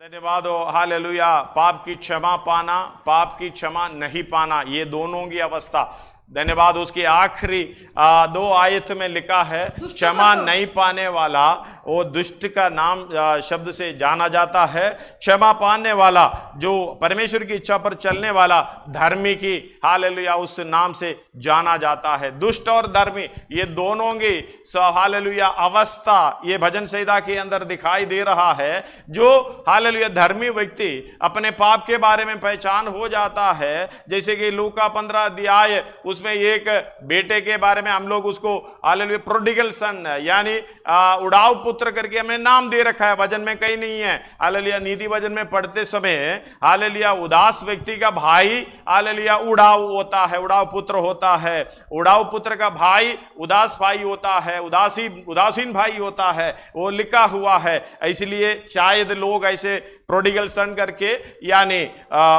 धन्यवाद हो, हालेलुया। पाप की क्षमा पाना, पाप की क्षमा नहीं पाना, ये दोनों की अवस्था। धन्यवाद। उसकी आखिरी 2 आयत में लिखा है, क्षमा नहीं पाने वाला वो दुष्ट का नाम शब्द से जाना जाता है। क्षमा पाने वाला जो परमेश्वर की इच्छा पर चलने वाला धर्मी की, हालेलुया, उस नाम से जाना जाता है। दुष्ट और धर्मी ये दोनों की हालेलुया अवस्था ये भजन संहिता के अंदर दिखाई दे रहा है। जो हालेलुया धर्मी व्यक्ति अपने पाप के बारे में पहचान हो जाता है, जैसे कि लूका 15 अध्याय उसमें एक बेटे के बारे में हम लोग उसको हालेलुया प्रोडिगल सन यानी उड़ाव पुत्र करके हमने नाम दे रखा है। वचन में कहीं नहीं है। हालेलुया नीति वचन में पढ़ते समय हालेलुया उदास व्यक्ति का भाई हालेलुया उड़ाव होता है, उड़ाव पुत्र होता है। उड़ाव पुत्र का भाई उदास भाई होता है, उदासीन भाई होता है, वो लिखा हुआ है। इसलिए शायद लोग ऐसे प्रोडिगल सन करके यानी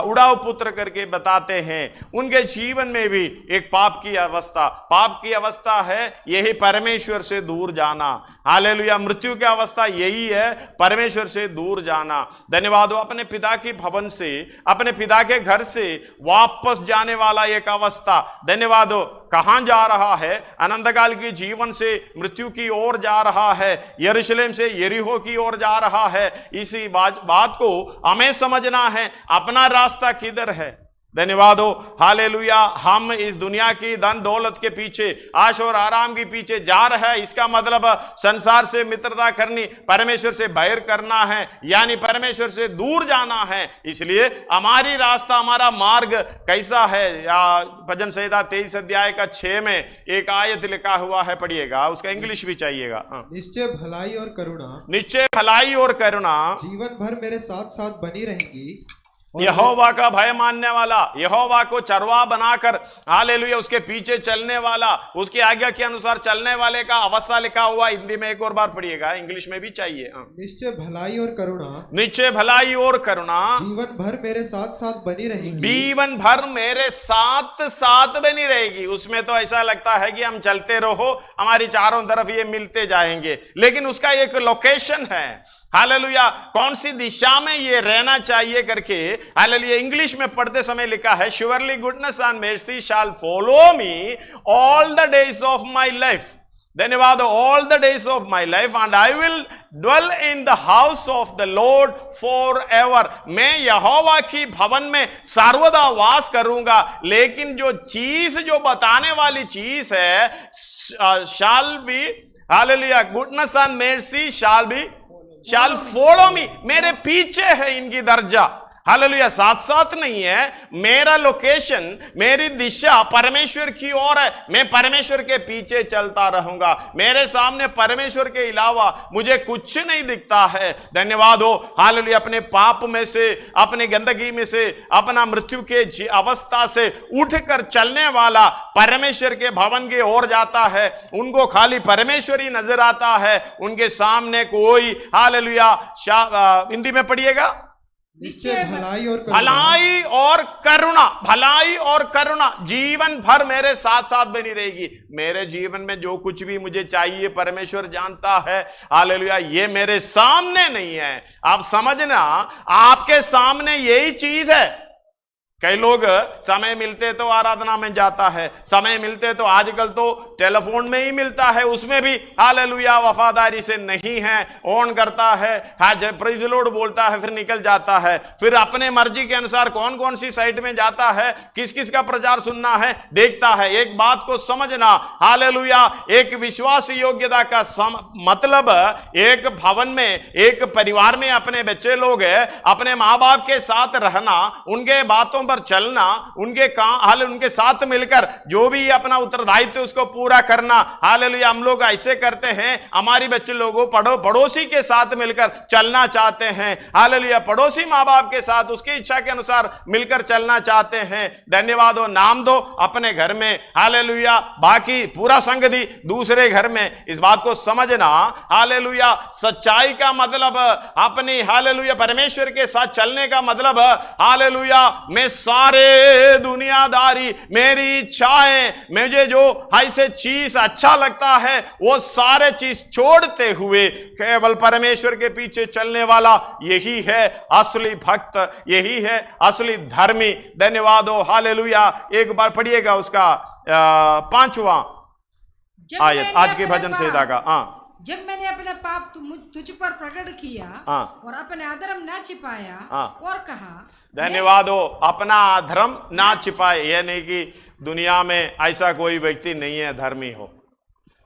उड़ाव पुत्र करके बताते हैं। उनके जीवन में भी एक पाप की अवस्था है, यही परमेश्वर से दूर जाना। हालेलुया मृत्यु की अवस्था यही है, परमेश्वर से दूर जाना। धन्यवाद हो। अपने पिता की भवन से, अपने पिता के घर से वापस जाने वाला एक अवस्था। धन्यवाद हो। कहां जा रहा है? अनंतकाल की जीवन से मृत्यु की ओर जा रहा है, यरूशलेम से यरीहो की ओर जा रहा है। इसी बात को हमें समझना है, अपना रास्ता किधर है। धन्यवाद हो। हालेलुया। हम इस दुनिया की धन दौलत के पीछे, आश और आराम के पीछे जा रहे हैं, इसका मतलब संसार से मित्रता करनी, परमेश्वर से बैर करना है, यानी परमेश्वर से दूर जाना है। इसलिए हमारी रास्ता, हमारा मार्ग कैसा है? भजन संहिता 23 अध्याय का 6 में एक आयत लिखा हुआ है, पढ़िएगा, उसका इंग्लिश भी चाहिएगा। निश्चय भलाई और करुणा, निश्चय भलाई और करुणा जीवन भर मेरे साथ साथ बनी रहेगी। यहोवा का भय मानने वाला, यहोवा को चरवा बनाकर हालेलुया उसके पीछे चलने वाला, उसकी आज्ञा के अनुसार चलने वाले का अवस्था लिखा हुआ। हिंदी में एक और बार पढ़िएगा, इंग्लिश में भी चाहिए। निश्चय भलाई और करुणा, निश्चय भलाई और करुणा जीवन भर मेरे साथ साथ बनी रहेगी। जीवन भर मेरे साथ साथ बनी रहेगी। उसमें तो ऐसा लगता है कि हम चलते रहो, हमारी चारों तरफ ये मिलते जाएंगे, लेकिन उसका एक लोकेशन है। हालेलुया कौन सी दिशा में ये रहना चाहिए करके हालेलुया इंग्लिश में पढ़ते समय लिखा है, surely goodness and mercy shall follow me all the days of my life. धन्यवाद। All the days of my life and I will dwell in the house of the Lord for ever. मैं यहोवा की भवन में सर्वदा वास करूंगा। लेकिन जो बताने वाली चीज है, shall be hallelujah goodness and mercy shall follow me, मेरे पीछे है इनकी दर्जा। हालेलुया साथ साथ नहीं है, मेरा लोकेशन, मेरी दिशा परमेश्वर की ओर है। मैं परमेश्वर के पीछे चलता रहूंगा। मेरे सामने परमेश्वर के अलावा मुझे कुछ नहीं दिखता है। धन्यवाद हो। हालेलुया अपने पाप में से, अपने गंदगी में से, अपना मृत्यु के अवस्था से उठकर चलने वाला परमेश्वर के भवन की ओर जाता है। उनको खाली परमेश्वर ही नजर आता है, उनके सामने कोई हालेलुया हिंदी में पढ़िएगा, निश्चय भलाई और करुणा, भलाई और करुणा जीवन भर मेरे साथ साथ बनी रहेगी। मेरे जीवन में जो कुछ भी मुझे चाहिए परमेश्वर जानता है। हालेलुया ये मेरे सामने नहीं है। आप समझना, आपके सामने यही चीज है। कई लोग समय मिलते तो आराधना में जाता है, समय मिलते तो आजकल तो टेलीफोन में ही मिलता है, उसमें भी हालेलुया वफादारी से नहीं है, ऑन करता है, हाँ प्रेज़ द लॉर्ड बोलता है, फिर निकल जाता है। फिर अपने मर्जी के अनुसार कौन कौन सी साइट में जाता है, किस किस का प्रचार सुनना है, देखता है। एक बात को समझना, हालेलुया एक विश्वास योग्यता का मतलब एक भवन में, एक परिवार में अपने बच्चे लोग है, अपने माँ बाप के साथ रहना, उनके बातों पर चलना, उनके काम उनके साथ मिलकर जो भी अपना उत्तरदायित्व उसको पूरा करना। हालेलुया हम लोग ऐसे करते हैं, हमारी बच्चे लोगों पड़ोसी के साथ मिलकर चलना चाहते हैं। हालेलुया पड़ोसी माँ बाप के साथ उसकी इच्छा के अनुसार मिलकर चलना चाहते हैं। धन्यवाद हो। नाम दो अपने घर में, हालेलुया बाकी पूरा संग दी दूसरे घर में। इस बात को समझना, हालेलुया सच्चाई का मतलब अपनी हालेलुया परमेश्वर के साथ चलने का मतलब हालेलुया मैं सारे दुनियादारी, मेरी इच्छाएं, मुझे जो ऐसे चीज अच्छा लगता है वो सारे चीज छोड़ते हुए केवल परमेश्वर के पीछे चलने वाला यही है असली भक्त, यही है असली धर्मी। धन्यवाद हो, हालेलुया। एक बार पढ़िएगा उसका 5वां आयत आज के भजन संहिता का। हाँ, जब मैंने अपना पाप तुझ पर प्रकट किया और अपने अधर्म ना छिपाया और कहा। धन्यवाद हो, अपना अधर्म ना छिपाए, यानी कि दुनिया में ऐसा कोई व्यक्ति नहीं है धर्मी हो।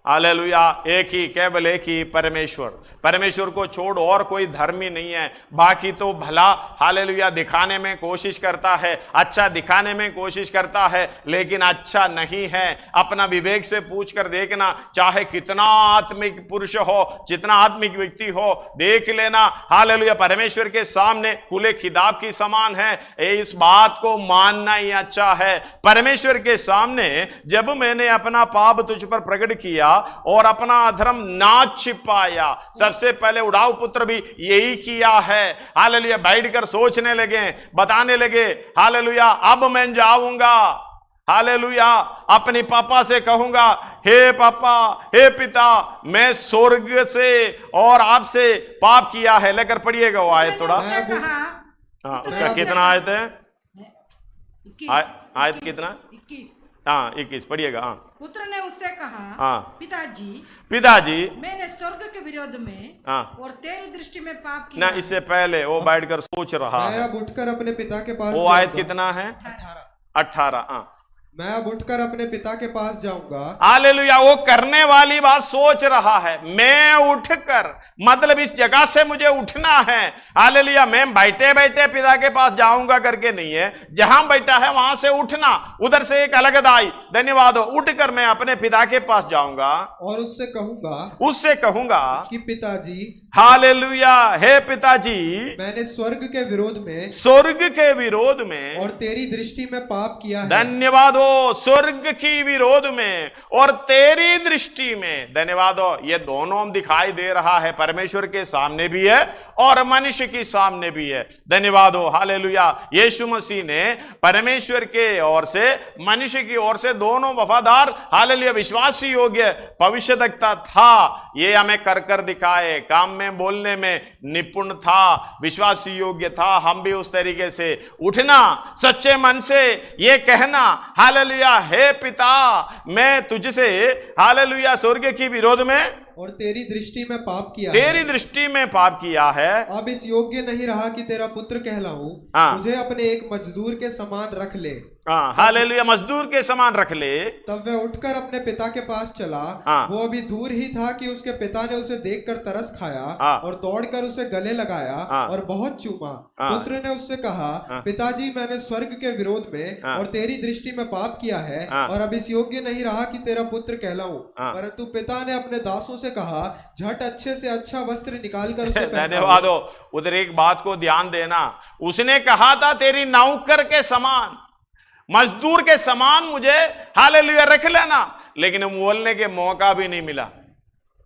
हालेलुया। एक ही, केवल एक ही परमेश्वर, परमेश्वर को छोड़ और कोई धर्मी नहीं है। बाकी तो भला हालेलुया दिखाने में कोशिश करता है, अच्छा दिखाने में कोशिश करता है, लेकिन अच्छा नहीं है। अपना विवेक से पूछ कर देखना, चाहे कितना आत्मिक पुरुष हो, जितना आत्मिक व्यक्ति हो, देख लेना हालेलुया परमेश्वर के सामने खुले किताब की समान है। इस बात को मानना ही अच्छा है। परमेश्वर के सामने जब मैंने अपना पाप तुझ पर प्रकट किया और अपना अधर्म ना छिपाया, सबसे पहले उड़ाऊ पुत्र भी यही किया है। हालेलुया, बैठकर सोचने लगे, बताने लगे, हालेलुया अब मैं जाऊंगा, हालेलुया अपने पापा से कहूंगा, हे पापा, हे पिता, मैं स्वर्ग से और आपसे पाप किया है। लेकर पढ़िएगा वो आयत थोड़ा। हाँ, उसका कितना आयत है? आयत कितना? 21। हाँ 21 पढ़िएगा। हाँ, पुत्र ने उससे कहा, हाँ, पिताजी मैंने स्वर्ग के विरोध में और तेरी दृष्टि में पाप किया। ना, इससे पहले वो बैठकर सोच रहा है। मैं अब उठकर अपने पिता के पास वो आयत कितना है? 18। हाँ, मैं अब उठकर अपने पिता के पास जाऊंगा। हालेलुया, वो करने वाली बात सोच रहा है। मैं उठकर, मतलब इस जगह से मुझे उठना है। हालेलुया, मैं बैठे बैठे पिता के पास जाऊंगा करके नहीं है, जहां बैठा है वहां से उठना, उधर से एक अलग दाई। धन्यवाद हो, उठकर मैं अपने पिता के पास जाऊंगा और उससे कहूंगा कि पिताजी, हालेलुया, हे पिताजी, मैंने स्वर्ग के विरोध में और तेरी दृष्टि में पाप किया है। धन्यवाद हो, स्वर्ग की विरोध में और तेरी दृष्टि में। धन्यवाद हो, ये दोनों दिखाई दे रहा है, परमेश्वर के सामने भी है और मनुष्य के सामने भी है। धन्यवाद हो, हालेलुया। यीशु मसीह ने परमेश्वर के ओर से, मनुष्य की ओर से दोनों वफादार, हालेलुया विश्वास योग्य भविष्यद्वक्ता था। ये हमें कर कर दिखाए, काम में बोलने में निपुण था, विश्वास योग्य था। हम भी उस तरीके से उठना, सच्चे मन से ये कहना, हालेलुया, हे पिता, मैं तुझसे हालेलुया स्वर्ग की विरोध में और तेरी दृष्टि में पाप किया तेरी दृष्टि में पाप किया है। अब इस योग्य नहीं रहा कि तेरा पुत्र कहलाऊं। मुझे अपने एक मजदूर के समान रख ले। हालेलुया, मजदूर के समान रख ले। तब वह उठकर अपने पिता के पास चला। वो अभी दूर ही था कि उसके पिता ने उसे देखकर तरस खाया और दौड़कर उसे गले लगाया और बहुत चूमा। पुत्र ने उससे कहा, पिताजी, मैंने स्वर्ग के विरोध में और तेरी दृष्टि में पाप किया है और अब इस योग्य नहीं रहा कि तेरा पुत्र कहलाऊं। परंतु पिता ने अपने दासों से कहा, झट अच्छे से अच्छा वस्त्र निकाल कर उसे पहनाओ। धन्यवाद हो, उधर एक बात को ध्यान देना, उसने कहा था तेरी नौकर के समान, मजदूर के समान मुझे हालेलुया रख लेना, लेकिन बोलने के मौका भी नहीं मिला।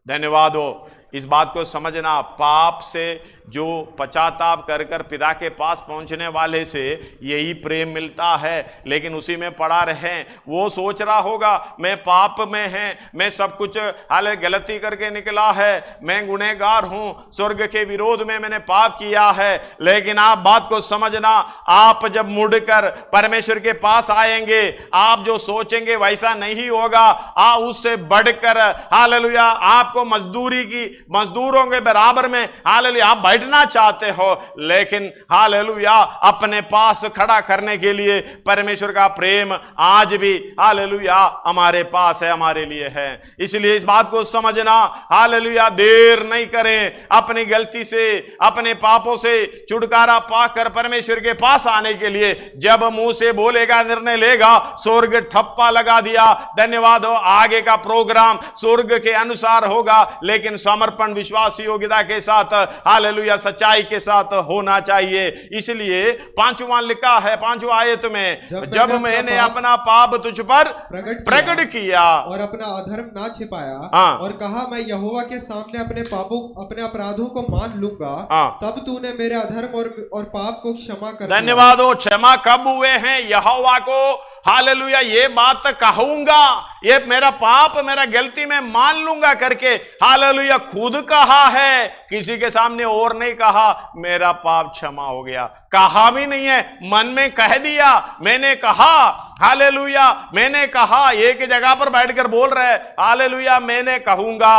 धन्यवाद हो, इस बात को समझना, पाप से जो पश्चाताप कर कर पिता के पास पहुंचने वाले से यही प्रेम मिलता है, लेकिन उसी में पड़ा रहे। वो सोच रहा होगा मैं पाप में है, मैं सब कुछ हाले गलती करके निकला है, मैं गुनहगार हूं, स्वर्ग के विरोध में मैंने पाप किया है। लेकिन आप बात को समझना, आप जब मुड़कर परमेश्वर के पास आएंगे, आप जो सोचेंगे वैसा नहीं होगा। आप उससे बढ़कर हालेलुया आपको मजदूरों के बराबर में हालेलुया आप बैठना चाहते हो, लेकिन हालेलुया अपने पास खड़ा करने के लिए परमेश्वर का प्रेम आज भी हालेलुया हमारे पास है, हमारे लिए है। इसलिए इस बात को समझना, हालेलुया देर नहीं करें, अपनी गलती से, अपने पापों से छुटकारा पाकर परमेश्वर के पास आने के लिए जब मुंह से बोलेगा, निर्णय लेगा, स्वर्ग ठप्पा लगा दिया। धन्यवाद हो, आगे का प्रोग्राम स्वर्ग के अनुसार होगा, लेकिन समर्पण विश्वास योग्यता के साथ हालेलुया हालेलुया सच्चाई के साथ होना चाहिए। इसलिए 5वां लिखा है 5वां आयत में, जब मैंने अपना पाप तुझ पर प्रकट किया और अपना अधर्म ना छिपाया और कहा मैं यहोवा के सामने अपने अपराधों को मान लूंगा, तब तूने मेरे अधर्म और पाप को क्षमा कर दिया। धन्यवाद हो। क्षमा कब हुए हैं? यहोवा को हालेलुया ये बात कहूंगा, ये मेरा पाप मेरा गलती में मान लूंगा करके हालेलुया खुद कहा है, किसी के सामने और नहीं कहा मेरा पाप क्षमा हो गया, कहा भी नहीं है, मन में कह दिया मैंने कहा हालेलुया, मैंने कहा। एक जगह पर बैठकर बोल रहे हालेलुया मैंने कहूंगा,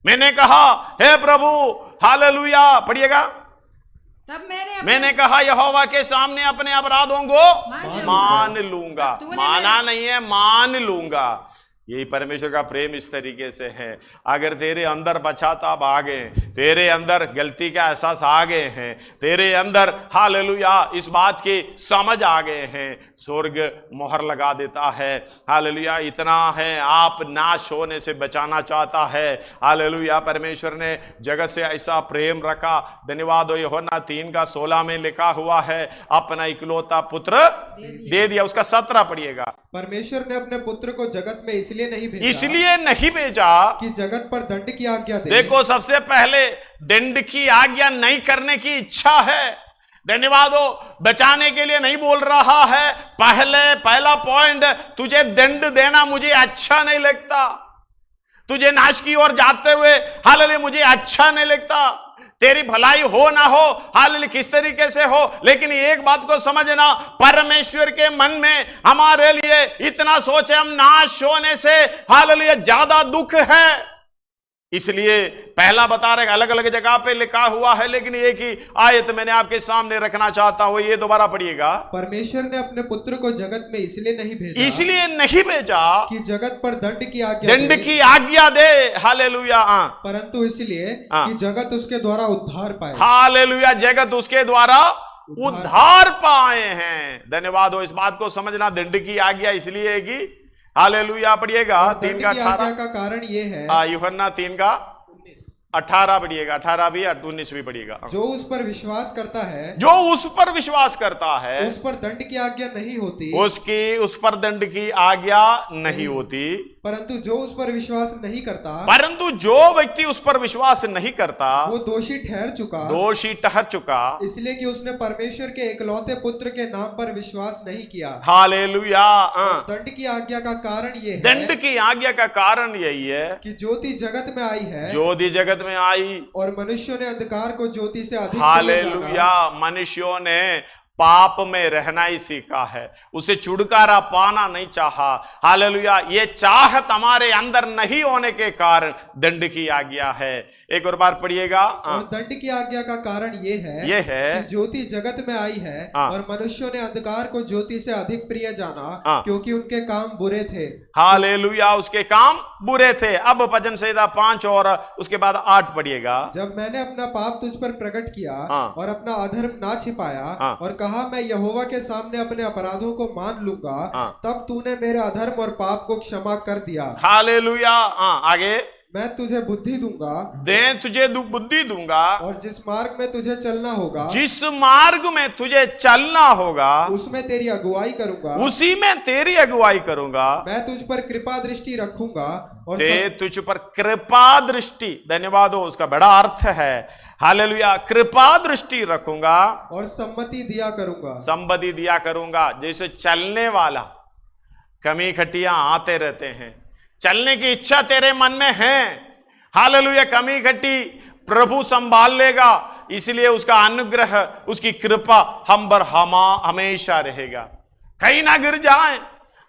मैंने कहा हे प्रभु हालेलुया, पढ़िएगा, तब मैंने कहा यहोवा के सामने अपने अपराधों को मान लूंगा। माना नहीं है, मान लूंगा। यही परमेश्वर का प्रेम इस तरीके से है। अगर तेरे अंदर पश्चाताप आ गए, तेरे अंदर गलती का एहसास आ गए हैं, तेरे अंदर हालेलुया इस बात की समझ आ गए हैं, स्वर्ग मोहर लगा देता है। हालेलुया इतना है, आप नाश होने से बचाना चाहता है। हालेलुया परमेश्वर ने जगत से ऐसा प्रेम रखा। धन्यवाद हो। यूहन्ना 3:16 में लिखा हुआ है अपना इकलौता पुत्र दे दिया। उसका 17 पढ़िएगा। परमेश्वर ने अपने पुत्र को जगत में इसलिए नहीं भेजा कि जगत पर दंड की आज्ञा दे। देखो सबसे पहले दंड की आज्ञा नहीं करने की इच्छा है। धन्यवाद हो। बचाने के लिए नहीं बोल रहा है। पहला पॉइंट, तुझे दंड देना मुझे अच्छा नहीं लगता, तुझे नाश की ओर जाते हुए हालेलुया मुझे अच्छा नहीं लगता। तेरी भलाई हो ना हो हालेलुया किस तरीके से हो, लेकिन एक बात को समझना, परमेश्वर के मन में हमारे लिए इतना सोच है, हम नाश होने से हालेलुया ज्यादा दुख है। इसलिए पहला बता रहे, अलग अलग जगह पे लिखा हुआ है, लेकिन एक ही आयत मैंने आपके सामने रखना चाहता हूं, ये दोबारा पढ़िएगा। परमेश्वर ने अपने पुत्र को जगत में इसलिए नहीं भेजा कि जगत पर दंड की आज्ञा दे। हालेलुया। परंतु इसलिए कि जगत उसके द्वारा उद्धार पाए। हालेलुया जगत उसके द्वारा उद्धार पाए हैं। धन्यवाद हो। इस बात को समझना, दंड की आज्ञा इसलिए है कि हालेलुया पढ़िएगा 3:18 का कारण ये है। यूहन्ना 3:18 पढ़िएगा, 18 भी 19 भी पढ़िएगा। जो उस पर विश्वास करता है, उस पर दंड की आज्ञा नहीं होती, उस पर दंड की आज्ञा नहीं होती। परंतु जो उस पर विश्वास नहीं करता, परंतु जो व्यक्ति उस पर विश्वास नहीं करता वो दोषी ठहर चुका, इसलिए कि उसने परमेश्वर के इकलौते पुत्र के नाम पर विश्वास नहीं किया। हालेलुया। दंड की आज्ञा का कारण ये है, दंड की आज्ञा का कारण यही है कि ज्योति जगत में आई है, ज्योति जगत में आई और मनुष्यों ने अंधकार को ज्योति से अधिक। हालेलुया। मनुष्यों ने पाप में रहना ही सीखा है, उसे छुटकारा पाना नहीं चाहा। हालेलुया। ये चाहत हमारे अंदर नहीं होने के कारण दंड की आज्ञा है। एक और बार पढ़िएगा। और दंड की आज्ञा का कारण ये है कि ज्योति जगत में आई है और मनुष्यों ने अंधकार को ज्योति से अधिक प्रिय जाना, क्योंकि उनके काम बुरे थे। हालेलुया। उसके काम बुरे थे। अब भजन संहिता 5 और उसके बाद 8 पढ़िएगा। जब मैंने अपना पाप तुझ पर प्रकट किया और अपना अधर्म ना छिपाया और कहा मैं यहोवा के सामने अपने अपराधों को मान लूंगा, तब तूने मेरे अधर्म और पाप को क्षमा कर दिया। हालेलुया। आगे। मैं तुझे बुद्धि दूंगा, तुझे बुद्धि दूंगा, और जिस मार्ग में तुझे चलना होगा, उसमें तेरी अगुवाई करूंगा, उसी में तेरी अगुवाई करूंगा। मैं तुझ पर कृपा दृष्टि रखूंगा और तुझ पर कृपा दृष्टि। धन्यवाद हो। उसका बड़ा अर्थ है। हालेलुया। कृपा दृष्टि रखूंगा और सम्मति दिया करूंगा। जैसे चलने वाला, कमी खटियां आते रहते हैं, चलने की इच्छा तेरे मन में है, हालेलुया, कमी खट्टी प्रभु संभाल लेगा, इसलिए उसका अनुग्रह उसकी कृपा हम पर हमेशा रहेगा। कहीं ना गिर जाए।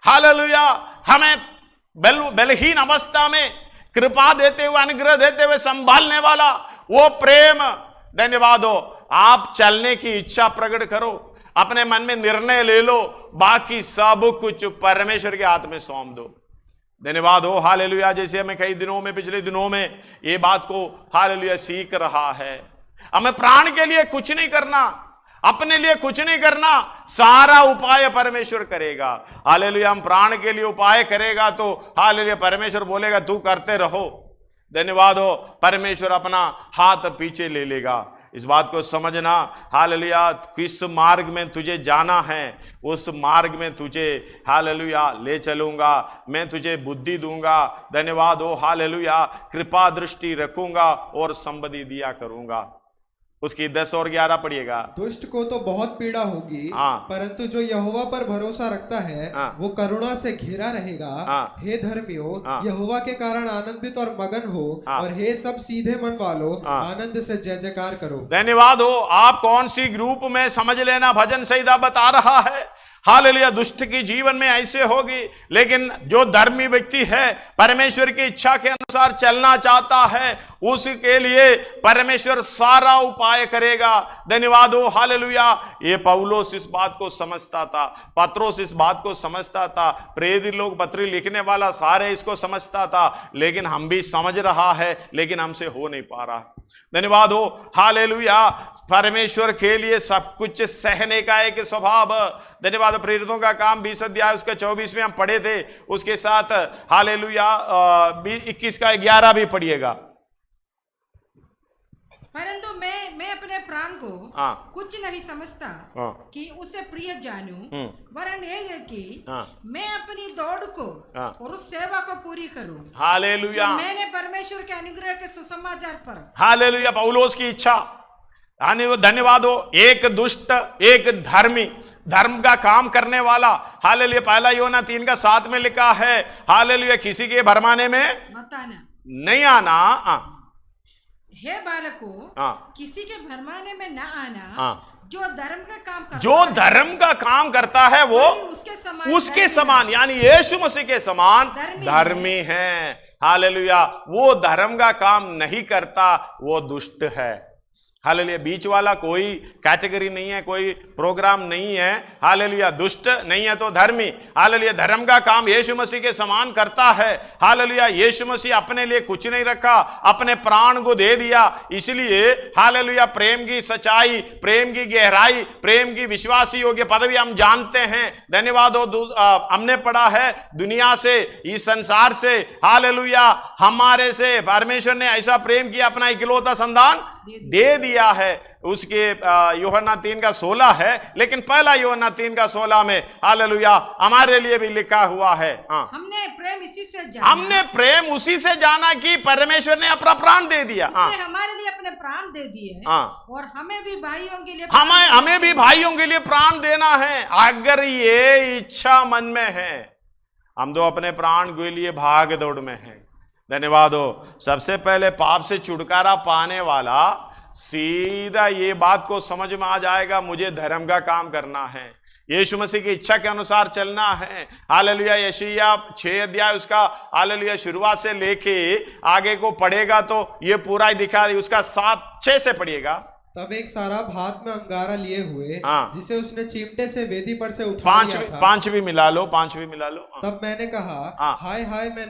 हालेलुया। हमें बलहीन अवस्था में कृपा देते हुए अनुग्रह देते हुए संभालने वाला वो प्रेम। धन्यवाद हो। आप चलने की इच्छा प्रकट करो, अपने मन में निर्णय ले लो, बाकी सब कुछ परमेश्वर के हाथ में सौंप दो। धन्यवाद हो। हालेलुया। जैसे हमें कई दिनों में, पिछले दिनों में ये बात को हालेलुया सीख रहा है। हमें प्राण के लिए कुछ नहीं करना, अपने लिए कुछ नहीं करना, सारा उपाय परमेश्वर करेगा। हालेलुया। हम प्राण के लिए उपाय करेगा तो हालेलुया परमेश्वर बोलेगा तू करते रहो। धन्यवाद हो। परमेश्वर अपना हाथ पीछे ले लेगा। इस बात को समझना, हालेलुया, किस मार्ग में तुझे जाना है उस मार्ग में तुझे, हालेलुया, ले चलूंगा, मैं तुझे बुद्धि दूंगा, धन्यवाद हो, हालेलुया, कृपा दृष्टि रखूंगा और संपत्ति दिया करूंगा। उसकी 10 और 11 पढ़िएगा। दुष्ट को तो बहुत पीड़ा होगी, परंतु जो यहोवा पर भरोसा रखता है वो करुणा से घिरा रहेगा। हे धर्मियों, यहोवा के कारण आनंदित और मगन हो, और हे सब सीधे मन वालों, आनंद से जय जयकार करो। धन्यवाद हो। आप कौन सी ग्रुप में, समझ लेना, भजन संहिता बता रहा है, हालेलुया, दुष्ट की जीवन में ऐसे होगी, लेकिन जो धर्मी व्यक्ति है, परमेश्वर की इच्छा के अनुसार चलना चाहता है, उसके लिए परमेश्वर सारा उपाय करेगा। धन्यवाद हो, हालेलुया। ये पौलुस इस बात को समझता था, पत्रोस इस बात को समझता था, प्रेरित लोग, पत्री लिखने वाला सारे इसको समझता था, लेकिन हम भी समझ रहा है, लेकिन हमसे हो नहीं पा रहा। धन्यवाद हो, हालेलुया। परमेश्वर के लिए सब कुछ सहने का एक स्वभाव। धन्यवाद। प्रेरितों का काम 20 अध्याय उसके 24 में हम पढ़े थे, उसके साथ हालेलुया 21 का 11 भी पढ़िएगा। परंतु मैं अपने प्राण को कुछ नहीं समझता कि उसे प्रिय जानूं, वरन ये है कि मैं अपनी दौड़ को और उस सेवा को पूरी करूं, हालेलुया, मैंने परमेश्वर के अनुग्रह के सुसमाचार पर। हालेलुया, पौलुस की इच्छा। धन्यवाद हो। एक दुष्ट, एक धर्मी, धर्म का काम करने वाला, हालेलुया, पहला यूहन्ना 3 का 7 में लिखा है, हालेलुया, किसी के भरमाने में मत आना, नहीं आना। हे बालकों, किसी के भरमाने में न आना, जो धर्म का काम करता जो धर्म का काम करता है वो उसके समान यानी यीशु मसीह के समान धर्मी है। हालेलुया, वो धर्म का काम नहीं करता, वो दुष्ट है। हालेलुया, बीच वाला कोई कैटेगरी नहीं है, कोई प्रोग्राम नहीं है। हालेलुया, दुष्ट नहीं है तो धर्मी। हालेलुया, धर्म का काम यीशु मसीह के समान करता है। हालेलुया, यीशु मसीह अपने लिए कुछ नहीं रखा, अपने प्राण को दे दिया। इसलिए हालेलुया, प्रेम की सच्चाई, प्रेम की गहराई, प्रेम की विश्वासी योग्य पदवी हम जानते हैं। धन्यवाद हो। हमने पढ़ा है, दुनिया से, इस संसार से, हालेलुया, हमारे से परमेश्वर ने ऐसा प्रेम किया, अपना इकलौता संतान दे दिया है। उसके यूहन्ना 3 का 16 है, लेकिन पहला यूहन्ना 3 का 16 में हालेलुया हमारे लिए भी लिखा हुआ है, हमने प्रेम इसी से जाना, हमने प्रेम उसी से जाना कि परमेश्वर ने अपना प्राण दे दिया, हमारे लिए अपने प्राण दे दिए, और हमें भी भाइयों के लिए भाइयों के लिए प्राण देना है। अगर ये इच्छा मन में है, हम तो अपने प्राण के लिए भाग दौड़ में हैं। धन्यवाद हो। सबसे पहले पाप से छुटकारा पाने वाला सीधा ये बात को समझ में आ जाएगा, मुझे धर्म का काम करना है, यीशु मसीह की इच्छा के अनुसार चलना है। हालेलुया, यशायाह 6 अध्याय उसका हालेलुया शुरुआत से लेके आगे को पढ़ेगा तो ये पूरा ही दिखा, उसका 7-6 से पढ़िएगा। तब एक साराप हाथ में अंगारा लिए हुए, जिसे उसने चिमटे से वेदी पर से उठा लिया था। 5 भी मिला लो। तब मैंने कहा, हाय हाय, मैं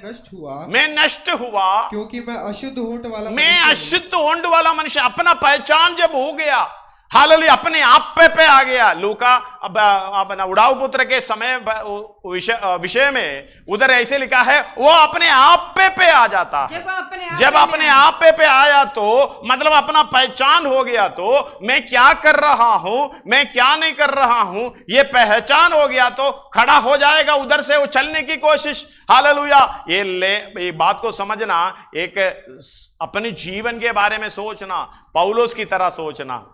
नष्ट हुआ, क्योंकि मैं अशुद्ध होंठ वाला मनुष्य। अपना पहचान जब हो गया, हालेलुया, अपने आप पे आ गया। लूका अपना उड़ाऊ पुत्र के समय विषय में उधर ऐसे लिखा है, वो अपने आप पे आ जाता है। जब अपने आप पे आया तो मतलब अपना पहचान हो गया, तो मैं क्या कर रहा हूं, मैं क्या नहीं कर रहा हूं, ये पहचान हो गया तो खड़ा हो जाएगा, उधर से वो चलने की कोशिश। हालेलुया, ये बात को समझना, एक अपने जीवन के बारे में सोचना, पौलुस की तरह सोचना।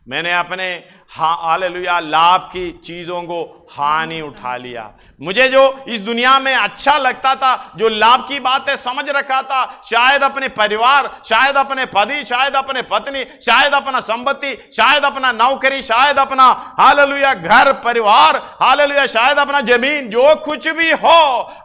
मैंने अपने हालेलुया लाभ की चीजों को हानि उठा लिया। मुझे जो इस दुनिया में अच्छा लगता था, जो लाभ की बातें समझ रखा था, शायद अपने परिवार, शायद अपने पति, शायद अपने पत्नी, शायद अपना संपत्ति, शायद अपना नौकरी, शायद अपना हालेलुया घर परिवार, हालेलुया शायद अपना जमीन, जो कुछ भी हो,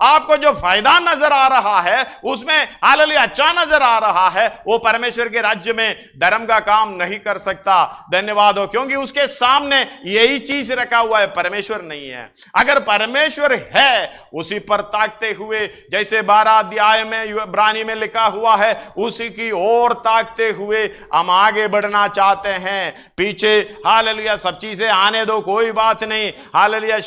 आपको जो फायदा नजर आ रहा है, उसमें हालेलुया अच्छा नजर आ रहा है, वो परमेश्वर के राज्य में धर्म का काम नहीं कर सकता। धन्यवाद हो, क्योंकि उसके सामने यही चीज रखा हुआ है, परमेश्वर नहीं है। अगर परमेश्वर है, उसी पर ताकते हुए, जैसे 12 अध्याय में इब्रानी में लिखा हुआ है, उसी की ओर ताकते हुए हम आगे बढ़ना चाहते हैं। पीछे हालेलुया सब चीजें आने दो, कोई बात नहीं, hallelujah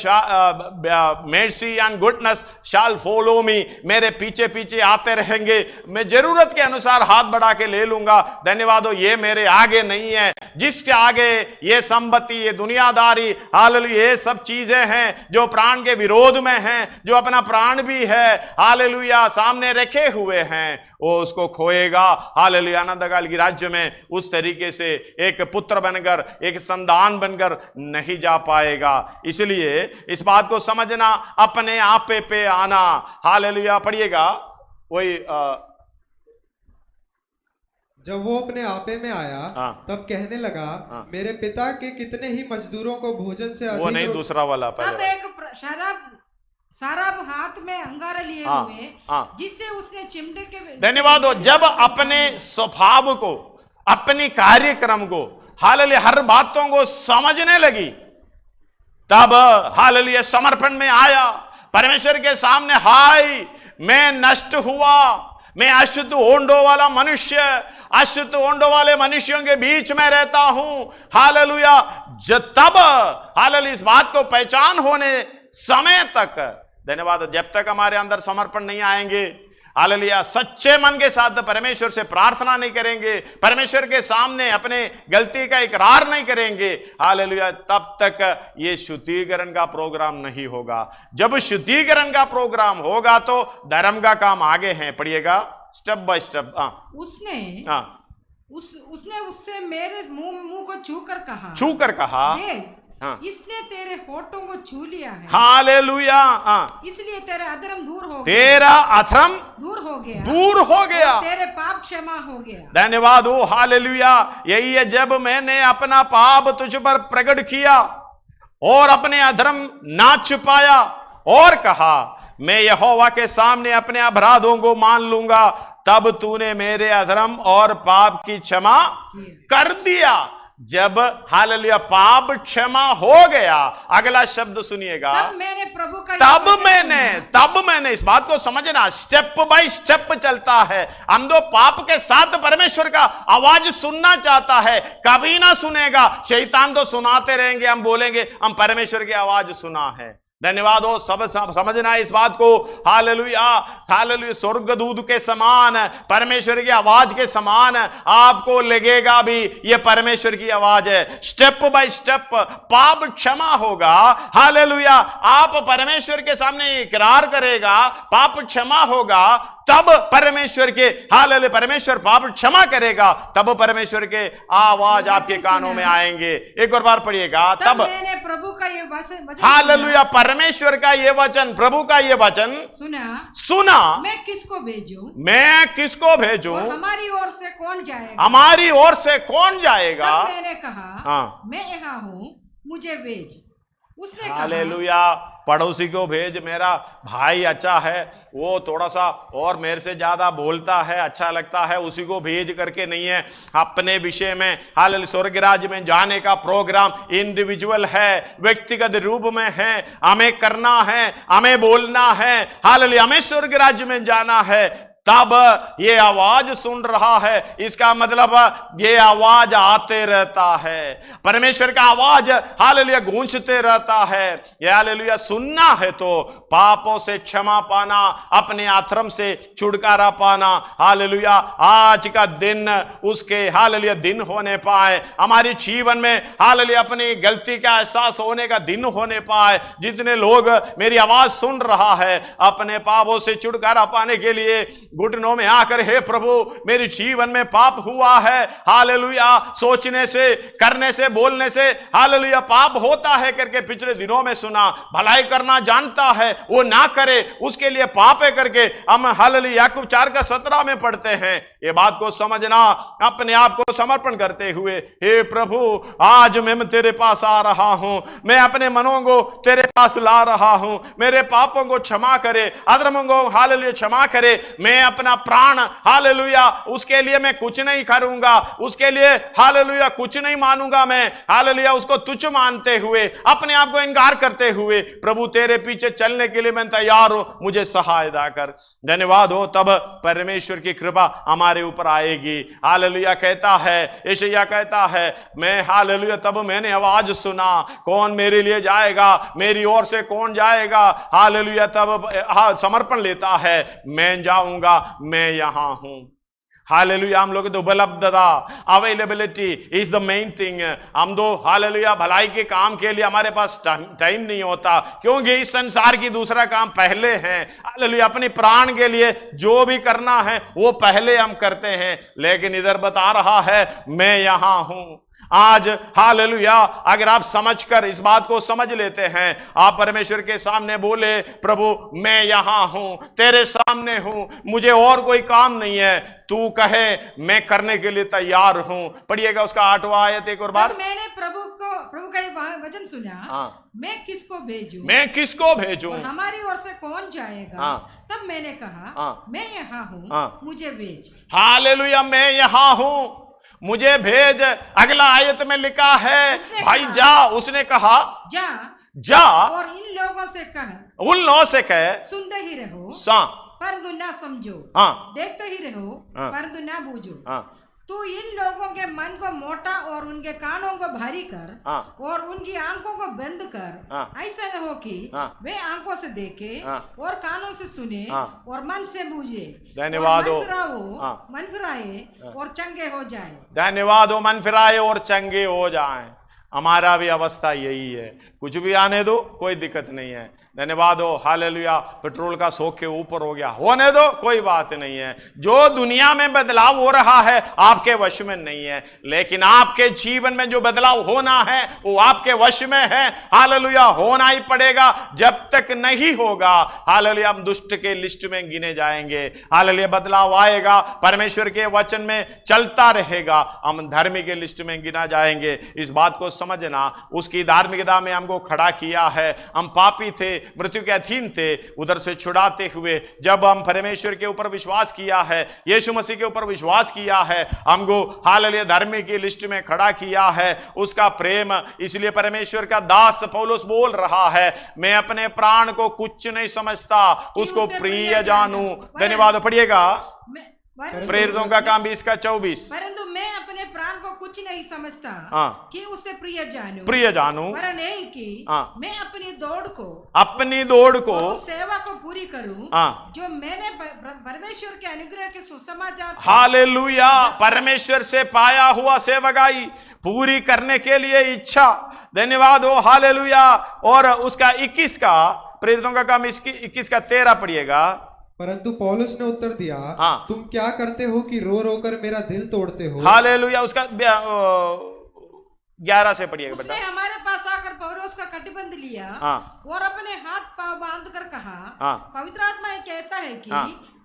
mercy and goodness shall follow me, मेरे पीछे पीछे आते रहेंगे, मैं जरूरत के अनुसार हाथ बढ़ा के ले लूंगा। धन्यवाद हो, ये मेरे आगे नहीं है, जिसके आगे ये संपत्ति, ये दुनियादारी, हालेलुया ये सब चीजें हैं जो प्राण के विरोध में हैं, जो अपना प्राण भी है हालेलुया सामने रखे हुए हैं, वो उसको खोएगा। हालेलुया आनंद काल की राज्य में उस तरीके से एक पुत्र बनकर, एक संतान बनकर नहीं जा पाएगा। इसलिए इस बात को समझना, अपने आपे पे आना। हालेलुया पढ़िएगा वही जब वो अपने आपे में आया तब कहने लगा, मेरे पिता के कितने ही मजदूरों को भोजन से वो नहीं, दूसरा वाला तब एक शराब हाथ में अंगारा लिए हुए, जिससे उसने चिमटे के धन्यवाद हो, जब अपने स्वभाव को, अपनी कार्यक्रम को, हालेलुया हर बातों को समझने लगी, तब हालेलुया समर्पण में आया परमेश्वर के सामने। हाय मैं नष्ट हुआ, मैं अशुद्ध ओंडों वाला मनुष्य, अशुद्ध ओंडों वाले मनुष्यों के बीच में रहता हूं। हालेलुया तब हालेलुया इस बात को पहचान होने समय तक, धन्यवाद, जब तक हमारे अंदर समर्पण नहीं आएंगे, हालेलुया सच्चे मन के साथ परमेश्वर से प्रार्थना नहीं करेंगे, परमेश्वर के सामने अपने गलती का इकरार नहीं करेंगे, हालेलुया तब तक ये शुद्धिकरण का प्रोग्राम नहीं होगा। जब शुद्धिकरण का प्रोग्राम होगा तो धर्म का काम आगे है। पढ़िएगा स्टेप बाय स्टेप। उसने उससे मेरे मुंह को छू कर कहा, इसने तेरे होठों को छू लिया है। हालेलुया इसलिए तेरा अधर्म दूर हो गया, तेरा अधर्म दूर हो गया, तेरे पाप क्षमा हो गया। धन्यवाद हो, हालेलुया यही है, जब मैंने अपना पाप तुझ पर प्रकट किया और अपने अधर्म ना छुपाया और कहा मैं यहोवा के सामने अपने अपराधों को मान लूंगा, तब तूने मेरे अधर्म और पाप की क्षमा कर दिया। जब हालेलुया पाप क्षमा हो गया, अगला शब्द सुनिएगा, तब मैंने प्रभु का तब मैंने इस बात को समझना, स्टेप बाय स्टेप चलता है। हम दो पाप के साथ परमेश्वर का आवाज सुनना चाहता है, कभी ना सुनेगा, शैतान तो सुनाते रहेंगे, हम बोलेंगे हम परमेश्वर की आवाज सुना है। धन्यवाद हो, सब समझना इस बात को। हालेलुया हालेलुया स्वर्गदूत के समान, परमेश्वर की आवाज के समान आपको लगेगा भी ये परमेश्वर की आवाज है। स्टेप बाय स्टेप पाप क्षमा होगा। हालेलुया आप परमेश्वर के सामने इकरार करेगा, पाप क्षमा होगा, तब परमेश्वर के हालेलुया परमेश्वर पाप क्षमा करेगा, तब परमेश्वर के आवाज आपके कानों में आएंगे। एक और बार पढ़िएगा, तब मैंने प्रभु का ये वचन, हालेलुया परमेश्वर का ये वचन, प्रभु का ये वचन सुना, मैं किसको भेजूं, हमारी ओर से कौन जाएगा, हमारी ओर से कौन जाएगा। मैंने कहा मैं यहाँ हूँ, मुझे भेज। उसने हालेलुया पड़ोसी को भेज, मेरा भाई अच्छा है, वो थोड़ा सा और मेरे से ज्यादा बोलता है, अच्छा लगता है, उसी को भेज करके नहीं है। अपने विषय में हालेलुया स्वर्ग राज्य में जाने का प्रोग्राम इंडिविजुअल है, व्यक्तिगत रूप में है, हमें करना है, हमें बोलना है, हालेलुया हमें स्वर्ग राज्य में जाना है। तब ये आवाज सुन रहा है, इसका मतलब ये आवाज आते रहता है, परमेश्वर का आवाज हालेलुया गूंजते रहता है। ये हालेलुया सुनना है तो पापों से क्षमा पाना, अपने अधर्म से छुटकारा पाना। हालेलुया आज का दिन उसके हालेलुया दिन होने पाए, हमारे जीवन में हालेलुया अपनी गलती का एहसास होने का दिन होने पाए। जितने लोग मेरी आवाज सुन रहा है, अपने पापों से छुटकारा पाने के लिए घुटनों में आकर, हे प्रभु मेरे जीवन में पाप हुआ है, हालेलुया सोचने से, करने से, बोलने से हालेलुया पाप होता है करके पिछले दिनों में सुना, भलाई करना जानता है वो ना करे, उसके लिए पाप है करके हम हालेलुया याकूब 4:17 में पढ़ते हैं। ये बात को समझना, अपने आप को समर्पण करते हुए, हे प्रभु आज मैं तेरे पास आ रहा हूं, मैं अपने मनों को तेरे पास ला रहा हूं, मेरे पापों को क्षमा करे, अधर्मों को हालेलुया क्षमा करे। मैं अपना प्राण हालेलुया उसके लिए मैं कुछ नहीं करूंगा, उसके लिए हालेलुया कुछ नहीं मानूंगा मैं, हालेलुया उसको तुच्छ मानते हुए, अपने आप को इनकार करते हुए, प्रभु तेरे पीछे चलने के लिए मैं तैयार हूं, मुझे सहायता कर। धन्यवाद हो, तब परमेश्वर की कृपा हमारे ऊपर आएगी। हालेलुया कहता है, यशायाह कहता है, मैं हालेलुया तब मैंने आवाज सुना, कौन मेरे लिए जाएगा, मेरी ओर से कौन जाएगा, हालेलुया तब समर्पण लेता है, मैं जाऊंगा, मैं यहां हूं। हालेलुया हम लोग तो उपलब्धता, availability is the main thing. हम तो हालेलुया भलाई के काम के लिए हमारे पास टाइम नहीं होता, क्योंकि इस संसार की दूसरा काम पहले है। हालेलुया अपने प्राण के लिए जो भी करना है वो पहले हम करते हैं, लेकिन इधर बता रहा है मैं यहां हूं। आज हालेलुया अगर आप समझकर इस बात को समझ लेते हैं, आप परमेश्वर के सामने बोले, प्रभु मैं यहां हूं, तेरे सामने हूं, मुझे और कोई काम नहीं है, तू कहे मैं करने के लिए तैयार हूं। पढ़िएगा उसका 8वां आयत एक और बार। मैंने प्रभु का ये वचन सुना, मैं किसको भेजूं, मैं किसको भेजूं, और हमारी ओर से कौन जाएगा। तब मैंने कहा मैं यहाँ हूँ, मुझे भेज। हालेलुया मैं यहाँ हूँ, मुझे भेज। अगला आयत में लिखा है भाई जा, उसने कहा जा और इन लोगों से कह, उन लोगों से कह, सुनते ही रहो परंतु ना समझो, देखते ही रहो परंतु ना बूझो। तो इन लोगों के मन को मोटा और उनके कानों को भारी कर और उनकी आंखों को बंद कर, ऐसा न हो कि वे आंखों से देखे और कानों से सुने और मन से बूझे, धन्यवाद हो, मन फिराए और चंगे हो जाए। धन्यवाद हो, मन फिराए और चंगे हो जाए। हमारा भी अवस्था यही है, कुछ भी आने दो, कोई दिक्कत नहीं है। धन्यवाद हो, हालेलुया पेट्रोल का 100 के ऊपर हो गया, होने दो, कोई बात नहीं है। जो दुनिया में बदलाव हो रहा है आपके वश में नहीं है, लेकिन आपके जीवन में जो बदलाव होना है वो आपके वश में है। हालेलुया होना ही पड़ेगा, जब तक नहीं होगा हालेलुया हम दुष्ट के लिस्ट में गिने जाएंगे। हालेलुया बदलाव आएगा, परमेश्वर के वचन में चलता रहेगा, हम धर्मी के लिस्ट में गिना जाएंगे। इस बात को समझना, उसकी धार्मिकता में हमको खड़ा किया है। हम पापी थे, मृत्यु के अधीन थे, उधर से छुड़ाते हुए जब हम परमेश्वर के ऊपर विश्वास किया है, यीशु मसीह के ऊपर विश्वास किया है, हमको हालेलुया धर्मी की लिस्ट में खड़ा किया है। उसका प्रेम, इसलिए परमेश्वर का दास पौलुस बोल रहा है, मैं अपने प्राण को कुछ नहीं समझता, उसको प्रिय जानूं। धन्यवाद। पढ़िएगा प्रेरितों का काम 20:24। परंतु मैं अपने प्राण को कुछ नहीं समझता कि उसे प्रिय जानूं, वरन नहीं कि मैं अपनी दौड़ को उस सेवा को पूरी करूं जो मैंने परमेश्वर के अनुग्रह के सुसमाचार, हालेलुया परमेश्वर से पाया हुआ सेवकाई पूरी करने के लिए इच्छा। धन्यवाद हो, हालेलुया। और उसका 21 का प्रेरितों का काम 21 का 13 पढ़िएगा। परंतु पौलुस ने उत्तर दिया, तुम क्या करते हो कि रो रो कर मेरा दिल तोड़ते हो। हालेलुया। उसका 11 से पढ़िएगा। उसने हमारे पास आकर पौलुस का कटिबंध लिया और अपने हाथ पांव बांध कर कहा, पवित्र आत्मा ये कहता है कि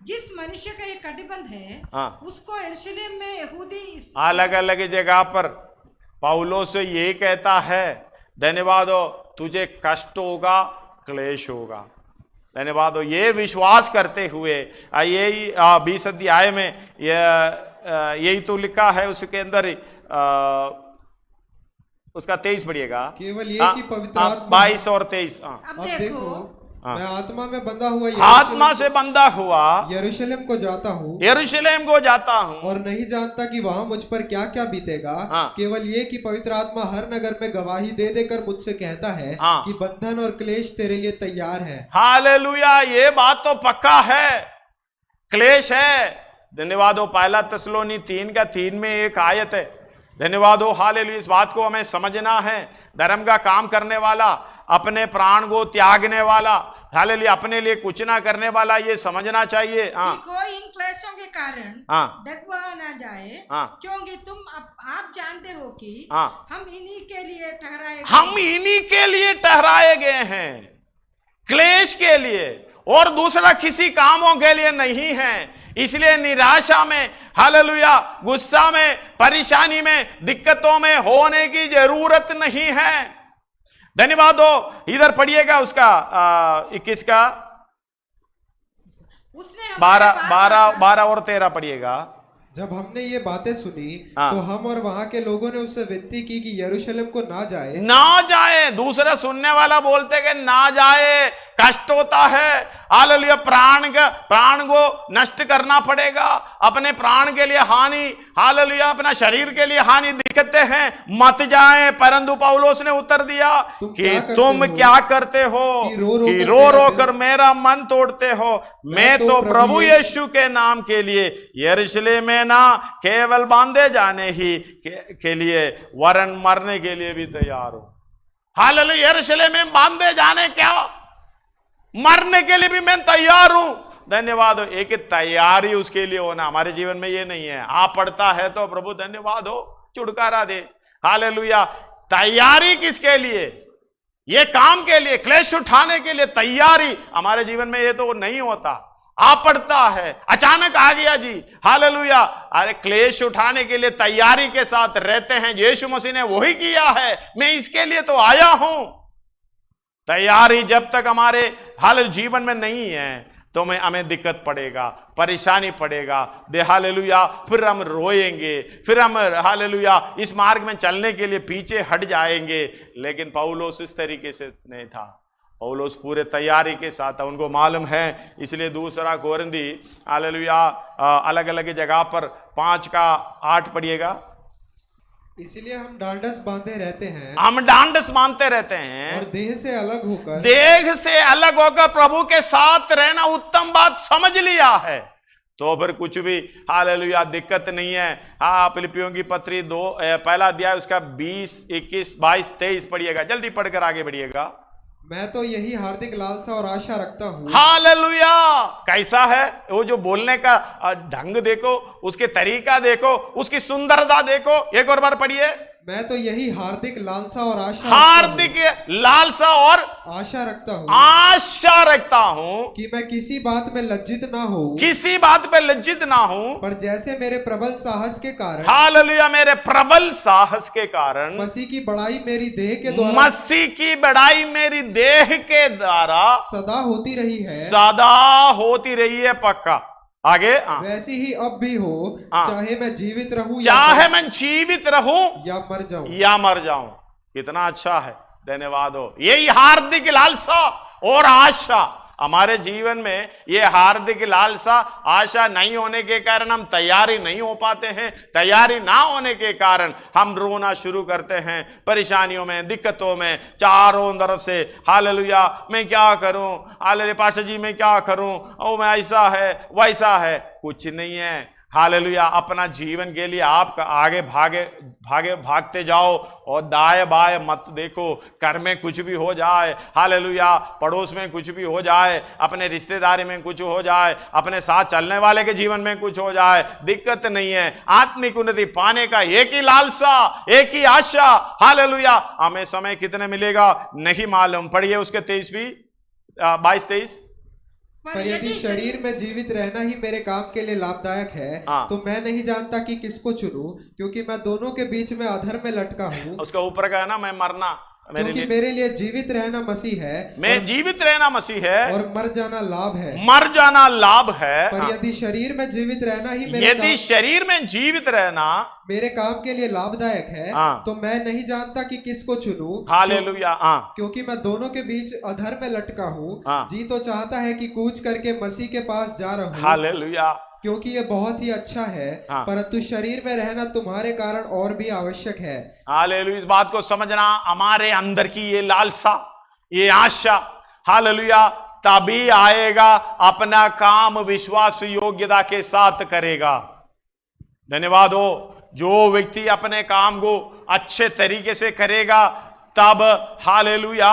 जिस मनुष्य का ये कटिबंध है उसको यरूशलेम में यहूदी अलग अलग जगह पर पौलुस ये कहता है, धन्यवाद हो, तुझे कष्ट होगा, क्लेश होगा। धन्यवाद हो, ये विश्वास करते हुए यही 20 अध्याय में यही तो लिखा है, उसके अंदर उसका 23 पढ़िएगा। केवल ये कि पवित्र आत्मा 22 और 23। अब देखो मैं आत्मा में बंधा हुआ, आत्मा से बंधा हुआ यरूशलेम को जाता हूँ और नहीं जानता कि वहाँ मुझ पर क्या क्या बीतेगा। केवल ये कि पवित्र आत्मा हर नगर में गवाही दे देकर मुझसे कहता है कि बंधन और क्लेश तेरे लिए तैयार है। हालेलुया, ये बात तो पक्का है, क्लेश है। धन्यवाद हो, पहला तसलोनी 3:3 में एक आयत है। धन्यवाद हो, हालेलुया। इस बात को हमें समझना है, धर्म का काम करने वाला, अपने प्राण को त्यागने वाला, हालेलुया अपने लिए कुछ ना करने वाला, ये समझना चाहिए कोई इन क्लेशों के कारण डगमगा ना जाए, क्योंकि तुम आप जानते हो कि हम इन्हीं के लिए ठहराए गए हैं, क्लेश के लिए, और दूसरा किसी कामों के लिए नहीं है। इसलिए निराशा में, हालेलुया गुस्सा में, परेशानी में, दिक्कतों में होने की जरूरत नहीं है। धन्यवाद हो। इधर पढ़िएगा उसका 21 का। उसने 12 और 13 पढ़िएगा। जब हमने ये बातें सुनी तो हम और वहां के लोगों ने उससे विनती की कि यरूशलेम को ना जाए। दूसरा सुनने वाला बोलते कि ना जाए, कष्ट होता है, हालेलुया, प्राण को नष्ट करना पड़ेगा, अपने प्राण के लिए हानि, हालेलुया, अपना शरीर के लिए हानि दिखते हैं, मत जाए। परंतु पौलुस ने उत्तर दिया कि तुम क्या करते हो कि रो रो कर मेरा मन तोड़ते हो। मैं तो प्रभु यीशु के नाम के लिए यरूशलेम में ना केवल बांधे जाने ही के लिए वरन मरने के लिए भी तैयार हूं। हालेलुया, यरूशलेम में बांधे जाने क्या, मरने के लिए भी मैं तैयार हूं। धन्यवाद हो। एक तैयारी उसके लिए होना, हमारे जीवन में ये नहीं है। आप पढ़ता है तो प्रभु धन्यवाद हो, छुटकारा दे, हालेलुया। तैयारी किसके लिए? ये काम के लिए, क्लेश उठाने के लिए तैयारी। हमारे जीवन में ये तो नहीं होता। आप पढ़ता है, अचानक आ गया जी, हालेलुया, अरे क्लेश उठाने के लिए तैयारी के साथ रहते हैं। यीशु मसीह ने वही किया है, मैं इसके लिए तो आया हूं। तैयारी जब तक हमारे हाल जीवन में नहीं है तो हमें दिक्कत पड़ेगा, परेशानी पड़ेगा, हालेलुया, फिर हम रोएंगे, फिर हम हालेलुया इस मार्ग में चलने के लिए पीछे हट जाएंगे। लेकिन पौलुस इस तरीके से नहीं था। पौलुस पूरे तैयारी के साथ था, उनको मालूम है। इसलिए दूसरा कोरिन्थी हालेलुया अलग अलग जगह पर 5:8 पढ़िएगा। इसलिए हम डांडस बांधे रहते हैं, हम डांडस बांधते रहते हैं और देह से अलग होकर प्रभु के साथ रहना उत्तम बात समझ लिया है। तो फिर कुछ भी हालेलुया दिक्कत नहीं है। हाँ, फिलिप्पियों की पत्री 2 पहला अध्याय उसका 20, 21, 22, 23 पढ़िएगा, जल्दी पढ़कर आगे बढ़िएगा। मैं तो यही हार्दिक लालसा और आशा रखता हूँ। हालेलुया, कैसा है वो, जो बोलने का ढंग देखो, उसके तरीका देखो, उसकी सुंदरता देखो। एक और बार पढ़िए। मैं तो यही हार्दिक लालसा और आशा रखता हूँ कि मैं किसी बात में लज्जित ना हूँ, पर जैसे मेरे प्रबल साहस के कारण, हालेलुया, मेरे प्रबल साहस के कारण मसीह की बड़ाई मेरी देह के द्वारा सदा होती रही है। पक्का आगे वैसी ही अब भी हो, चाहे मैं जीवित रहूं या मर जाऊं। कितना अच्छा है, धन्यवाद हो। यही हार्दिक लालसा और आशा हमारे जीवन में। ये हार्दिक लालसा आशा नहीं होने के कारण हम तैयारी नहीं हो पाते हैं। तैयारी ना होने के कारण हम रोना शुरू करते हैं, परेशानियों में, दिक्कतों में, चारों तरफ से। हालेलुया, मैं क्या करूं, हालेलुया पास्टर जी मैं क्या करूं, ओ मैं ऐसा है वैसा है। कुछ नहीं है। हालेलुया, अपना जीवन के लिए आप आगे भागते जाओ और दाएं बाएं मत देखो। घर में कुछ भी हो जाए, हालेलुया, पड़ोस में कुछ भी हो जाए, अपने रिश्तेदारी में कुछ हो जाए, अपने साथ चलने वाले के जीवन में कुछ हो जाए, दिक्कत नहीं है। आत्मिक उन्नति पाने का एक ही लालसा, एक ही आशा। हालेलुया, हमें समय कितने मिलेगा नहीं मालूम। पढ़िए उसके 22-23। पर यदि शरीर में जीवित रहना ही मेरे काम के लिए लाभदायक है, तो मैं नहीं जानता कि किसको चुनूं, क्योंकि मैं दोनों के बीच में अधर में लटका हूँ। उसका ऊपर का है ना, मैं मरना, क्योंकि मेरे लिए जीवित रहना मसीह है, जीवित रहना मसीह है, और मर जाना लाभ है। पर यदि शरीर में जीवित रहना ही मेरे काम के लिए लाभदायक है, तो मैं नहीं जानता कि किसको चुनूं। हालेलुया, क्योंकि मैं दोनों के बीच अधर में लटका हूँ। जी तो चाहता है कि कूच करके मसीह के पास जा रहा हूँ। हालेलुया, क्योंकि ये बहुत ही अच्छा है, परंतु शरीर में रहना तुम्हारे कारण और भी आवश्यक है। हालेलुया, इस बात को समझना, हमारे अंदर की ये लालसा, ये आशा, हालेलुया, तभी आएगा अपना काम विश्वास योग्यता के साथ करेगा। धन्यवाद हो। जो व्यक्ति अपने काम को अच्छे तरीके से करेगा, तब हालेलुया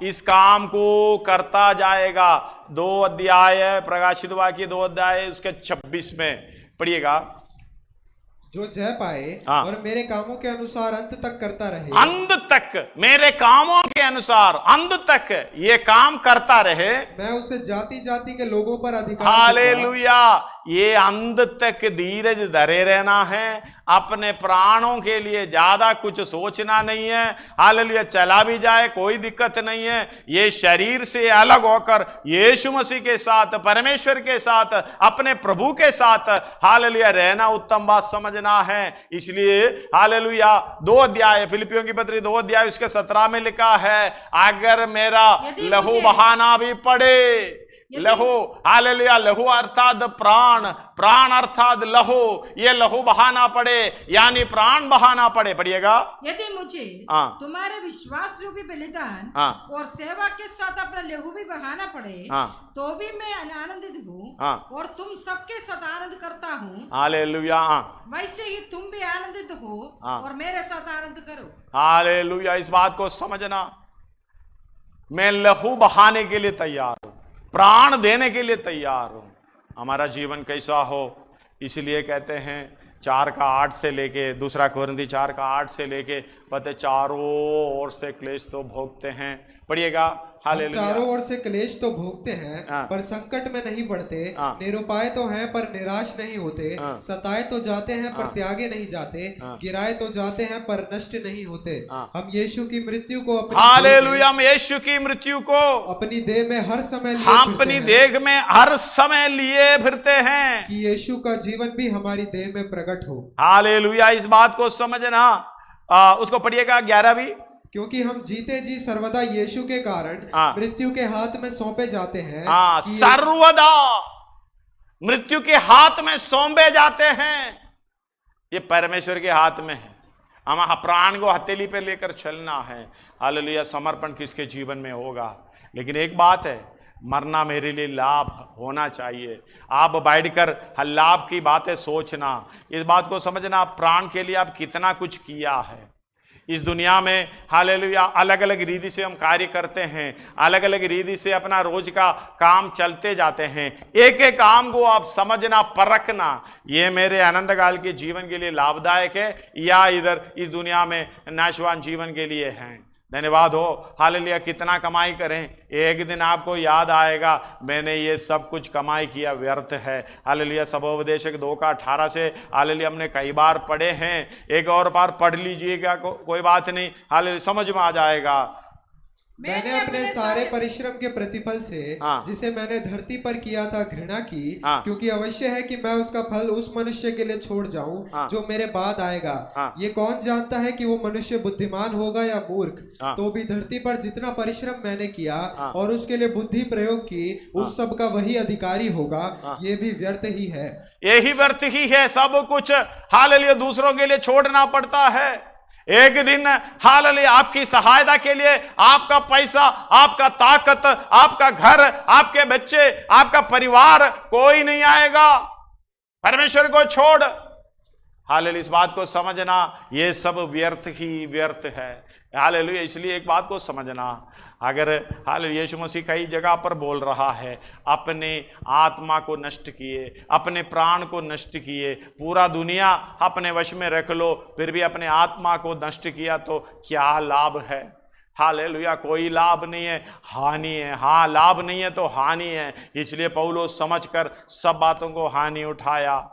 इस काम को करता जाएगा। 2 अध्याय प्रकाशित वाक्य 2 अध्याय उसके 26 में पढ़िएगा। जो जय पाए और मेरे कामों के अनुसार अंत तक करता रहे, अंत तक मेरे कामों के अनुसार अंत तक ये काम करता रहे, मैं उसे जाति जाति के लोगों पर अधिकार, हालेलुया, ये अंत तक धीरज धरे रहना है, अपने प्राणों के लिए ज्यादा कुछ सोचना नहीं है। हालेलुया, चला भी जाए कोई दिक्कत नहीं है। ये शरीर से अलग होकर यीशु मसीह के साथ, परमेश्वर के साथ, अपने प्रभु के साथ हालेलुया रहना उत्तम बात समझना है। इसलिए हालेलुया 2 अध्याय, फिलिपियों की पत्री 2 अध्याय उसके 17 में लिखा है, अगर मेरा लहू बहाना भी पड़े, लहू हालेलुया, लहू अर्थात प्राण, प्राण अर्थात लहू, ये लहू बहाना पड़े यानी प्राण बहाना पड़े, पढ़िएगा, यदि मुझे तुम्हारे विश्वास रूपी बलिदान और सेवा के साथ अपना लहू भी बहाना पड़े तो भी मैं आनंदित हूँ और तुम सबके साथ आनंद करता हूँ। हालेलुया, वैसे ही तुम भी आनंदित हो और मेरे साथ आनंद करो। हालेलुया, इस बात को समझना, मैं लहू बहाने के लिए तैयार हूं, प्राण देने के लिए तैयार हूं। हमारा जीवन कैसा हो, इसलिए कहते हैं 4:8 से लेके, 2 कोरिन्थी 4:8 से लेके पते चारों ओर से क्लेश तो भोगते हैं। पढ़िएगा, हालेलुया, चारों ओर से क्लेश तो भोगते हैं पर संकट में नहीं पड़ते, निरुपाय तो हैं पर निराश नहीं होते, सताए तो जाते हैं पर त्यागे नहीं जाते, गिराए तो जाते हैं पर नष्ट नहीं होते। हम यीशु की मृत्यु को हालेलुया, हम यीशु की मृत्यु को अपनी देह में हर समय लिए अपनी देह में हर समय लिए फिरते हैं कि यीशु का जीवन भी हमारी देह में प्रकट हो। हालेलुया, इस बात को समझना। उसको पढ़िएगा 11वीं, क्योंकि हम जीते जी सर्वदा यीशु के कारण मृत्यु के हाथ में सौंपे जाते हैं। सर्वदा मृत्यु के हाथ में सौंपे जाते हैं, ये परमेश्वर के हाथ में है। हम प्राण को हथेली पे लेकर चलना है। हालेलुया, समर्पण किसके जीवन में होगा। लेकिन एक बात है, मरना मेरे लिए लाभ होना चाहिए। आप बैठकर लाभ की बातें सोचना, इस बात को समझना, प्राण के लिए आप कितना कुछ किया है। इस दुनिया में हालेलुया अलग अलग रीति से हम कार्य करते हैं, अलग अलग रीति से अपना रोज का काम चलते जाते हैं। एक एक काम को आप समझना, परखना, ये मेरे अनंत काल के जीवन के लिए लाभदायक है या इधर इस दुनिया में नाशवान जीवन के लिए है। धन्यवाद हो, हालेलुया। कितना कमाई करें, एक दिन आपको याद आएगा मैंने ये सब कुछ कमाई किया व्यर्थ है। हालेलुया, सबोपदेशक 2:18 से हालेलुया हमने कई बार पढ़े हैं, एक और बार पढ़ लीजिएगा, कोई बात नहीं, हालेलुया समझ में आ जाएगा। मैंने अपने सारे परिश्रम के प्रतिफल से जिसे मैंने धरती पर किया था घृणा की, क्योंकि अवश्य है कि मैं उसका फल उस मनुष्य के लिए छोड़ जाऊं जो मेरे बाद आएगा। ये कौन जानता है कि वो मनुष्य बुद्धिमान होगा या मूर्ख। तो भी धरती पर जितना परिश्रम मैंने किया और उसके लिए बुद्धि प्रयोग की, उस सब का वही अधिकारी होगा। ये भी व्यर्थ ही है, यही व्यर्थ ही है सब कुछ। हालेलुया, दूसरों के लिए छोड़ना पड़ता है। एक दिन हालेलुया आपकी सहायता के लिए आपका पैसा, आपका ताकत, आपका घर, आपके बच्चे, आपका परिवार कोई नहीं आएगा परमेश्वर को छोड़। हालेलुया, इस बात को समझना, ये सब व्यर्थ ही व्यर्थ है। हालेलुया, इसलिए एक बात को समझना, अगर हालेलुया यीशु मसीह कई जगह पर बोल रहा है, अपने आत्मा को नष्ट किए, अपने प्राण को नष्ट किए, पूरा दुनिया अपने वश में रख लो, फिर भी अपने आत्मा को नष्ट किया तो क्या लाभ है। हालेलुया, कोई लाभ नहीं है, हानि है। हाँ, लाभ नहीं है तो हानि है। इसलिए पौलुस समझकर सब बातों को हानि उठाया।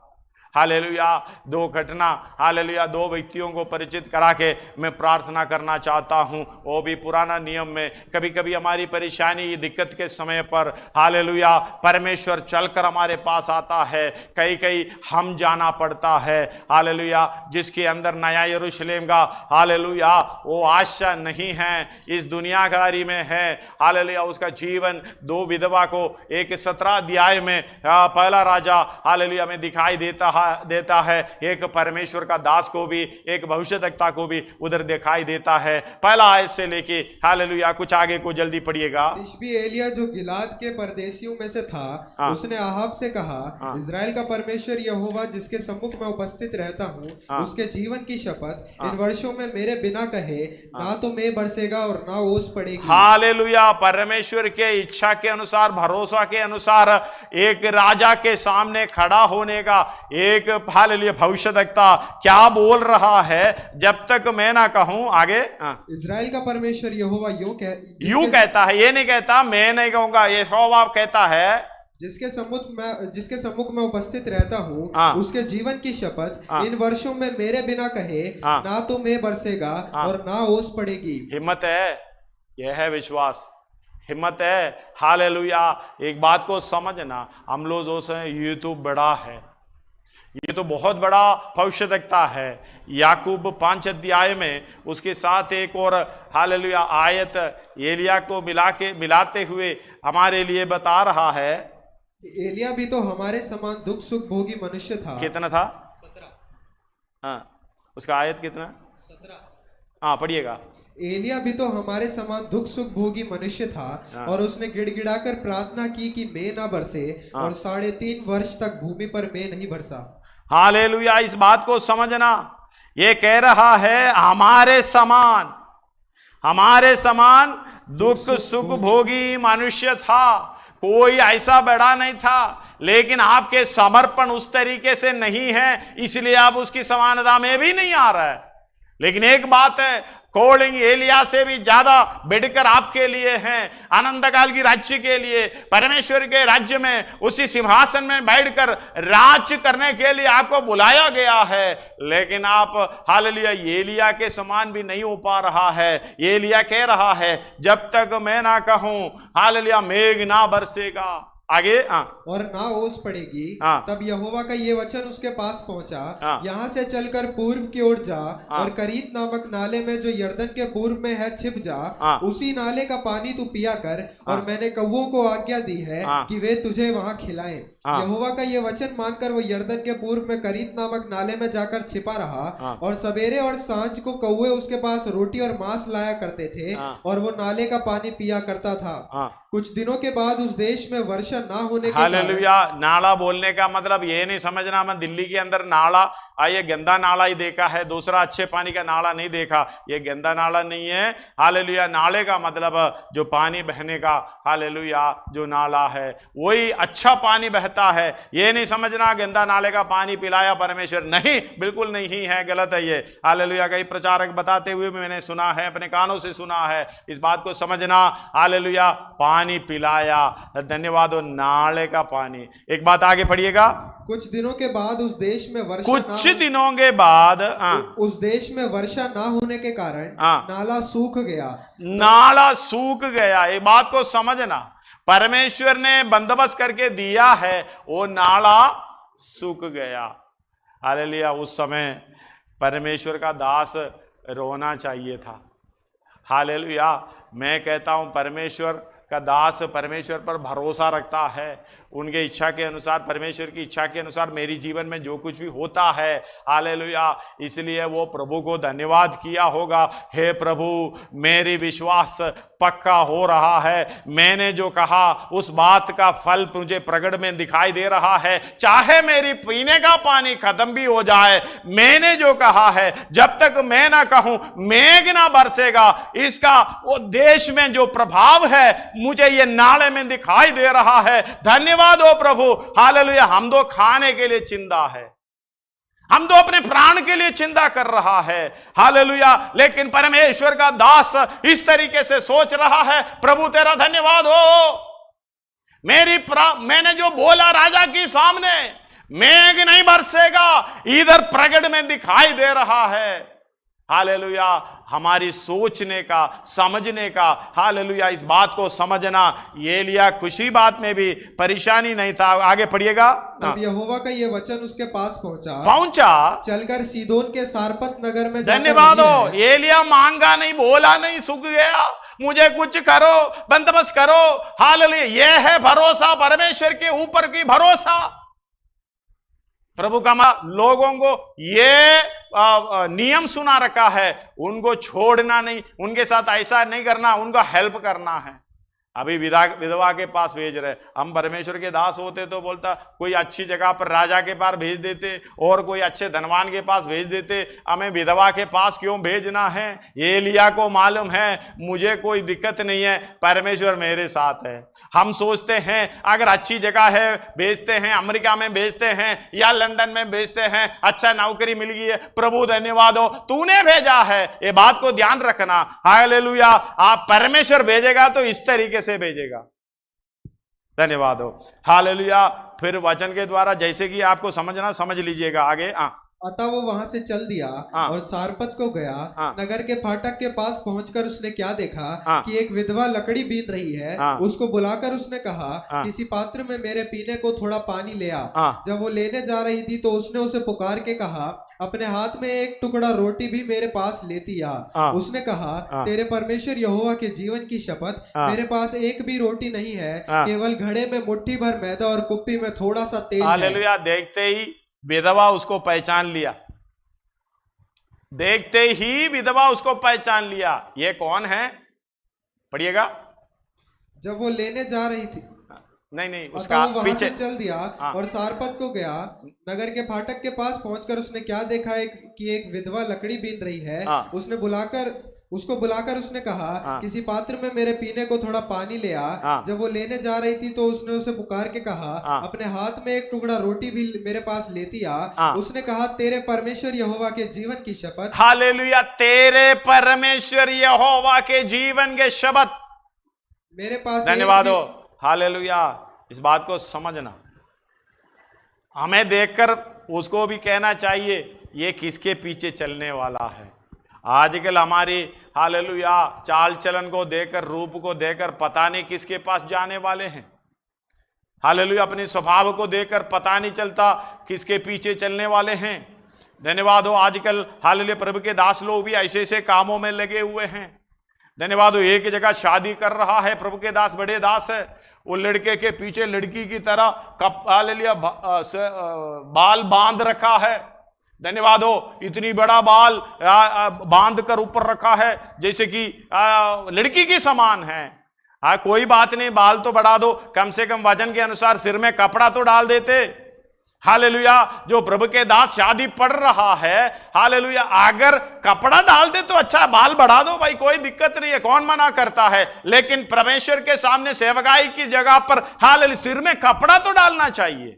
हालेलुया, 2 घटना, हालेलुया 2 व्यक्तियों को परिचित करा के मैं प्रार्थना करना चाहता हूं, वो भी पुराना नियम में। कभी कभी हमारी परेशानी, दिक्कत के समय पर हालेलुया परमेश्वर चलकर हमारे पास आता है, कई कई हम जाना पड़ता है। हालेलुया, जिसके अंदर नया यरूशलेम का हालेलुया वो आशा नहीं है, इस दुनियादारी में है। हालेलुया, उसका जीवन 2 विधवा को एक 17 अध्याय में पहला राजा हालेलुया में दिखाई देता है, एक परमेश्वर का दास को भी, एक भविष्यद्वक्ता को भी उधर दिखाई देता है। पहला आयत से लेके हालेलुया कुछ आगे को जल्दी पढ़िएगा। तिशबी एलिया जो गिलाद के परदेशियों में से था, उसने आहाब से कहा, इजराइल का परमेश्वर यहोवा जिसके सम्मुख में उपस्थित रहता हूँ, उसके जीवन की शपथ, इन वर्षों में मेरे बिना कहे ना तो मैं बरसेगा और ना ओस पड़ेगी। हालेलुया, परमेश्वर के इच्छा के अनुसार, भरोसा के अनुसार एक राजा के सामने खड़ा होने का एक हालेलुया भविष्यद्वक्ता क्या बोल रहा है, जब तक मैं ना कहूं। आगे, इजराइल का परमेश्वर यहोवा यूं कहता है, ये नहीं कहता, मैं नहीं कहूंगा, यहोवा कहता है जिसके सम्मुख में उपस्थित रहता हूँ, उसके जीवन की शपथ, इन वर्षों में मेरे बिना कहे, ना तो मेघ बरसेगा और ना ओस पड़ेगी। हिम्मत है, यह है विश्वास, हिम्मत है। हालेलुया। एक बात को समझना, हम लोग दोस्त हैं, ये तो बड़ा है, ये तो बहुत बड़ा भविष्य दिखता है। याकूब 5 अध्याय में उसके साथ एक और हालेलुया आयत एलिया को मिलाते हुए हमारे लिए बता रहा है। एलिया भी तो हमारे समान दुख सुख भोगी मनुष्य था। कितना था? 17। हाँ, उसका आयत कितना? 17। हाँ, पढ़िएगा। एलिया भी तो हमारे समान दुख सुख भोगी मनुष्य था, और उसने गिड़गिड़ाकर प्रार्थना की कि मेघ ना बरसे, और 3.5 वर्ष तक भूमि पर मेघ नहीं बरसा। हालेलुया। इस बात को समझना, ये कह रहा है हमारे समान दुख सुख भोगी मनुष्य था। कोई ऐसा बड़ा नहीं था, लेकिन आपके समर्पण उस तरीके से नहीं है, इसलिए आप उसकी समानता में भी नहीं आ रहा है। लेकिन एक बात है, कॉलिंग एलिया से भी ज्यादा बढ़कर आपके लिए है। अनंत काल की राज्य के लिए, परमेश्वर के राज्य में उसी सिंहासन में बैठकर राज करने के लिए आपको बुलाया गया है। लेकिन आप हालेलुया एलिया के समान भी नहीं हो पा रहा है। एलिया कह रहा है जब तक मैं ना कहूं हालेलुया मेघ ना बरसेगा, आगे और ना ओस पड़ेगी, तब यहोवा का ये वचन उसके पास पहुंचा, यहाँ से चलकर पूर्व की ओर जा, और करीत नामक नाले में जो यर्दन के पूर्व में है छिप जा, उसी नाले का पानी तू पिया कर, और मैंने कौवों को आज्ञा दी है कि वे तुझे वहां खिलाएं। यहोवा का ये वचन मानकर वो यर्दन के पूर्व में करीत नामक नाले में जाकर छिपा रहा, और सवेरे और सांझ को कौवे उसके पास रोटी और मांस लाया करते थे, और वो नाले का पानी पिया करता था। कुछ दिनों के बाद उस देश में वर्षा ना होने के हालेलुया। नाला बोलने का मतलब ये नहीं समझना मैं दिल्ली के अंदर नाला ये गंदा नाला ही देखा है, दूसरा अच्छे पानी का नाला नहीं देखा। ये गंदा नाला नहीं है। हालेलुया। नाले का मतलब जो पानी बहने का हालेलुया जो नाला है वही अच्छा पानी बहता है। ये नहीं समझना गंदा नाले का पानी पिलाया परमेश्वर, नहीं, बिल्कुल नहीं है, गलत है ये। हालेलुया। कई प्रचारक बताते हुए मैंने सुना है, अपने कानों से सुना है। इस बात को समझना, हालेलुया पानी पिलाया, धन्यवाद हो, नाले का पानी। एक बात आगे पढ़िएगा। कुछ दिनों के बाद उस देश में वर्षा उस देश में वर्षा ना होने के कारण नाला सूख गया। नाला सूख गया। ये बात को समझना, परमेश्वर ने बंदोबस्त करके दिया है, वो नाला सूख गया। हालेलुया। उस समय परमेश्वर का दास रोना चाहिए था। हालेलुया। मैं कहता हूं परमेश्वर का दास परमेश्वर पर भरोसा रखता है, उनके इच्छा के अनुसार, परमेश्वर की इच्छा के अनुसार मेरी जीवन में जो कुछ भी होता है, हालेलुया, इसलिए वो प्रभु को धन्यवाद किया होगा, हे प्रभु मेरी विश्वास पक्का हो रहा है, मैंने जो कहा उस बात का फल मुझे प्रकट में दिखाई दे रहा है। चाहे मेरी पीने का पानी खत्म भी हो जाए, मैंने जो कहा है जब तक मैं ना कहूं मेघ ना बरसेगा, इसका वो देश में जो प्रभाव है मुझे ये नाले में दिखाई दे रहा है। धन्यवाद हो प्रभु। हालेलुया। हम तो खाने के लिए चिंता है, हम तो अपने प्राण के लिए चिंता कर रहा है। हालेलुया। लेकिन परमेश्वर का दास इस तरीके से सोच रहा है, प्रभु तेरा धन्यवाद हो, मैंने जो बोला राजा के सामने मेघ नहीं बरसेगा, इधर प्रगट में दिखाई दे रहा है। हालेलुया। हमारी सोचने का, समझने का, हालेलुया, इस बात को समझना। ये लिया खुशी बात में भी परेशानी नहीं था। आगे पढ़िएगा। तब यहोवा का ये वचन उसके पास पहुंचा, चलकर सीदोन के सारपत नगर में। धन्यवाद हो। एलिया मांगा नहीं, बोला नहीं, सूख गया, मुझे कुछ करो, बंदोबस्त करो। हालेलुया। ये है भरोसा, परमेश्वर के ऊपर की भरोसा। प्रभु का लोगों को ये नियम सुना रखा है, उनको छोड़ना नहीं, उनके साथ ऐसा नहीं करना, उनको हेल्प करना है। अभी विधवा के पास भेज रहे, हम परमेश्वर के दास होते तो बोलता कोई अच्छी जगह पर राजा के पास भेज देते, और कोई अच्छे धनवान के पास भेज देते, हमें विधवा के पास क्यों भेजना है। एलिया को मालूम है मुझे कोई दिक्कत नहीं है, परमेश्वर मेरे साथ है। हम सोचते हैं अगर अच्छी जगह है भेजते हैं, अमेरिका में भेजते हैं या लंदन में भेजते हैं, अच्छा नौकरी मिल गई है, प्रभु धन्यवाद हो तूने भेजा है। ये बात को ध्यान रखना। हालेलुया। आप परमेश्वर भेजेगा तो इस तरीके से भेजेगा। धन्यवाद हो। हालेलुया। फिर वचन के द्वारा जैसे कि आपको समझना समझ लीजिएगा आगे। अतः वो वहां से चल दिया और सारपत को गया। नगर के फाटक के पास पहुंचकर उसने क्या देखा कि एक विधवा लकड़ी बीन रही है। उसको बुलाकर उसने कहा, किसी पात्र में मेरे पीने को थोड़ा पानी ले आ। जब वो लेने जा रही थी तो उसने उसे पुकार के कहा, अपने हाथ में एक टुकड़ा रोटी भी मेरे पास लेती आ। उसने कहा, तेरे परमेश्वर यहोवा के जीवन की शपथ, मेरे पास एक भी रोटी नहीं है, केवल घड़े में मुट्ठी भर मैदा और कुप्पी में थोड़ा सा तेल है। हालेलुया। देखते ही विधवा उसको पहचान लिया, देखते ही विधवा उसको पहचान लिया। ये कौन है? पढ़िएगा। जब वो लेने जा रही थी, नहीं उसका वो वहां पीछे से चल दिया और सारपत को गया। नगर के फाटक के पास पहुंचकर उसने क्या देखा कि एक विधवा लकड़ी बीन रही है। उसको बुलाकर उसने कहा, किसी पात्र में मेरे पीने को थोड़ा पानी ले आ। जब वो लेने जा रही थी तो उसने उसे पुकार के कहा, अपने हाथ में एक टुकड़ा रोटी भी मेरे पास लेती आ। उसने कहा, तेरे परमेश्वर यहोवा के जीवन की शपथ। हालेलुया। तेरे परमेश्वर यहोवा के जीवन के शपथ मेरे पास। धन्यवाद हो। हालेलुया। इस बात को समझना, हमें देखकर उसको भी कहना चाहिए ये किसके पीछे चलने वाला है। आजकल हमारी हालेलुया चाल चलन को देखकर, रूप को देखकर पता नहीं किसके पास जाने वाले हैं। हालेलुया। अपने स्वभाव को देखकर पता नहीं चलता किसके पीछे चलने वाले हैं। धन्यवाद हो। आजकल हालेलुया प्रभु के दास लोग भी ऐसे ऐसे कामों में लगे हुए हैं। धन्यवाद हो। एक जगह शादी कर रहा है प्रभु के दास, बड़े दास है, वो लड़के के पीछे लड़की की तरह हालेलुया बाल बांध रखा है। धन्यवाद हो। इतनी बड़ा बाल बांध कर ऊपर रखा है जैसे कि लड़की के समान है। कोई बात नहीं, बाल तो बढ़ा दो, कम से कम वचन के अनुसार सिर में कपड़ा तो डाल देते। हालेलुया। जो प्रभु के दास शादी पढ़ रहा है, हालेलुया, अगर कपड़ा डाल दे तो अच्छा, बाल बढ़ा दो भाई, कोई दिक्कत नहीं है, कौन मना करता है। लेकिन परमेश्वर के सामने सेवकाई की जगह पर हालेलुया सिर में कपड़ा तो डालना चाहिए।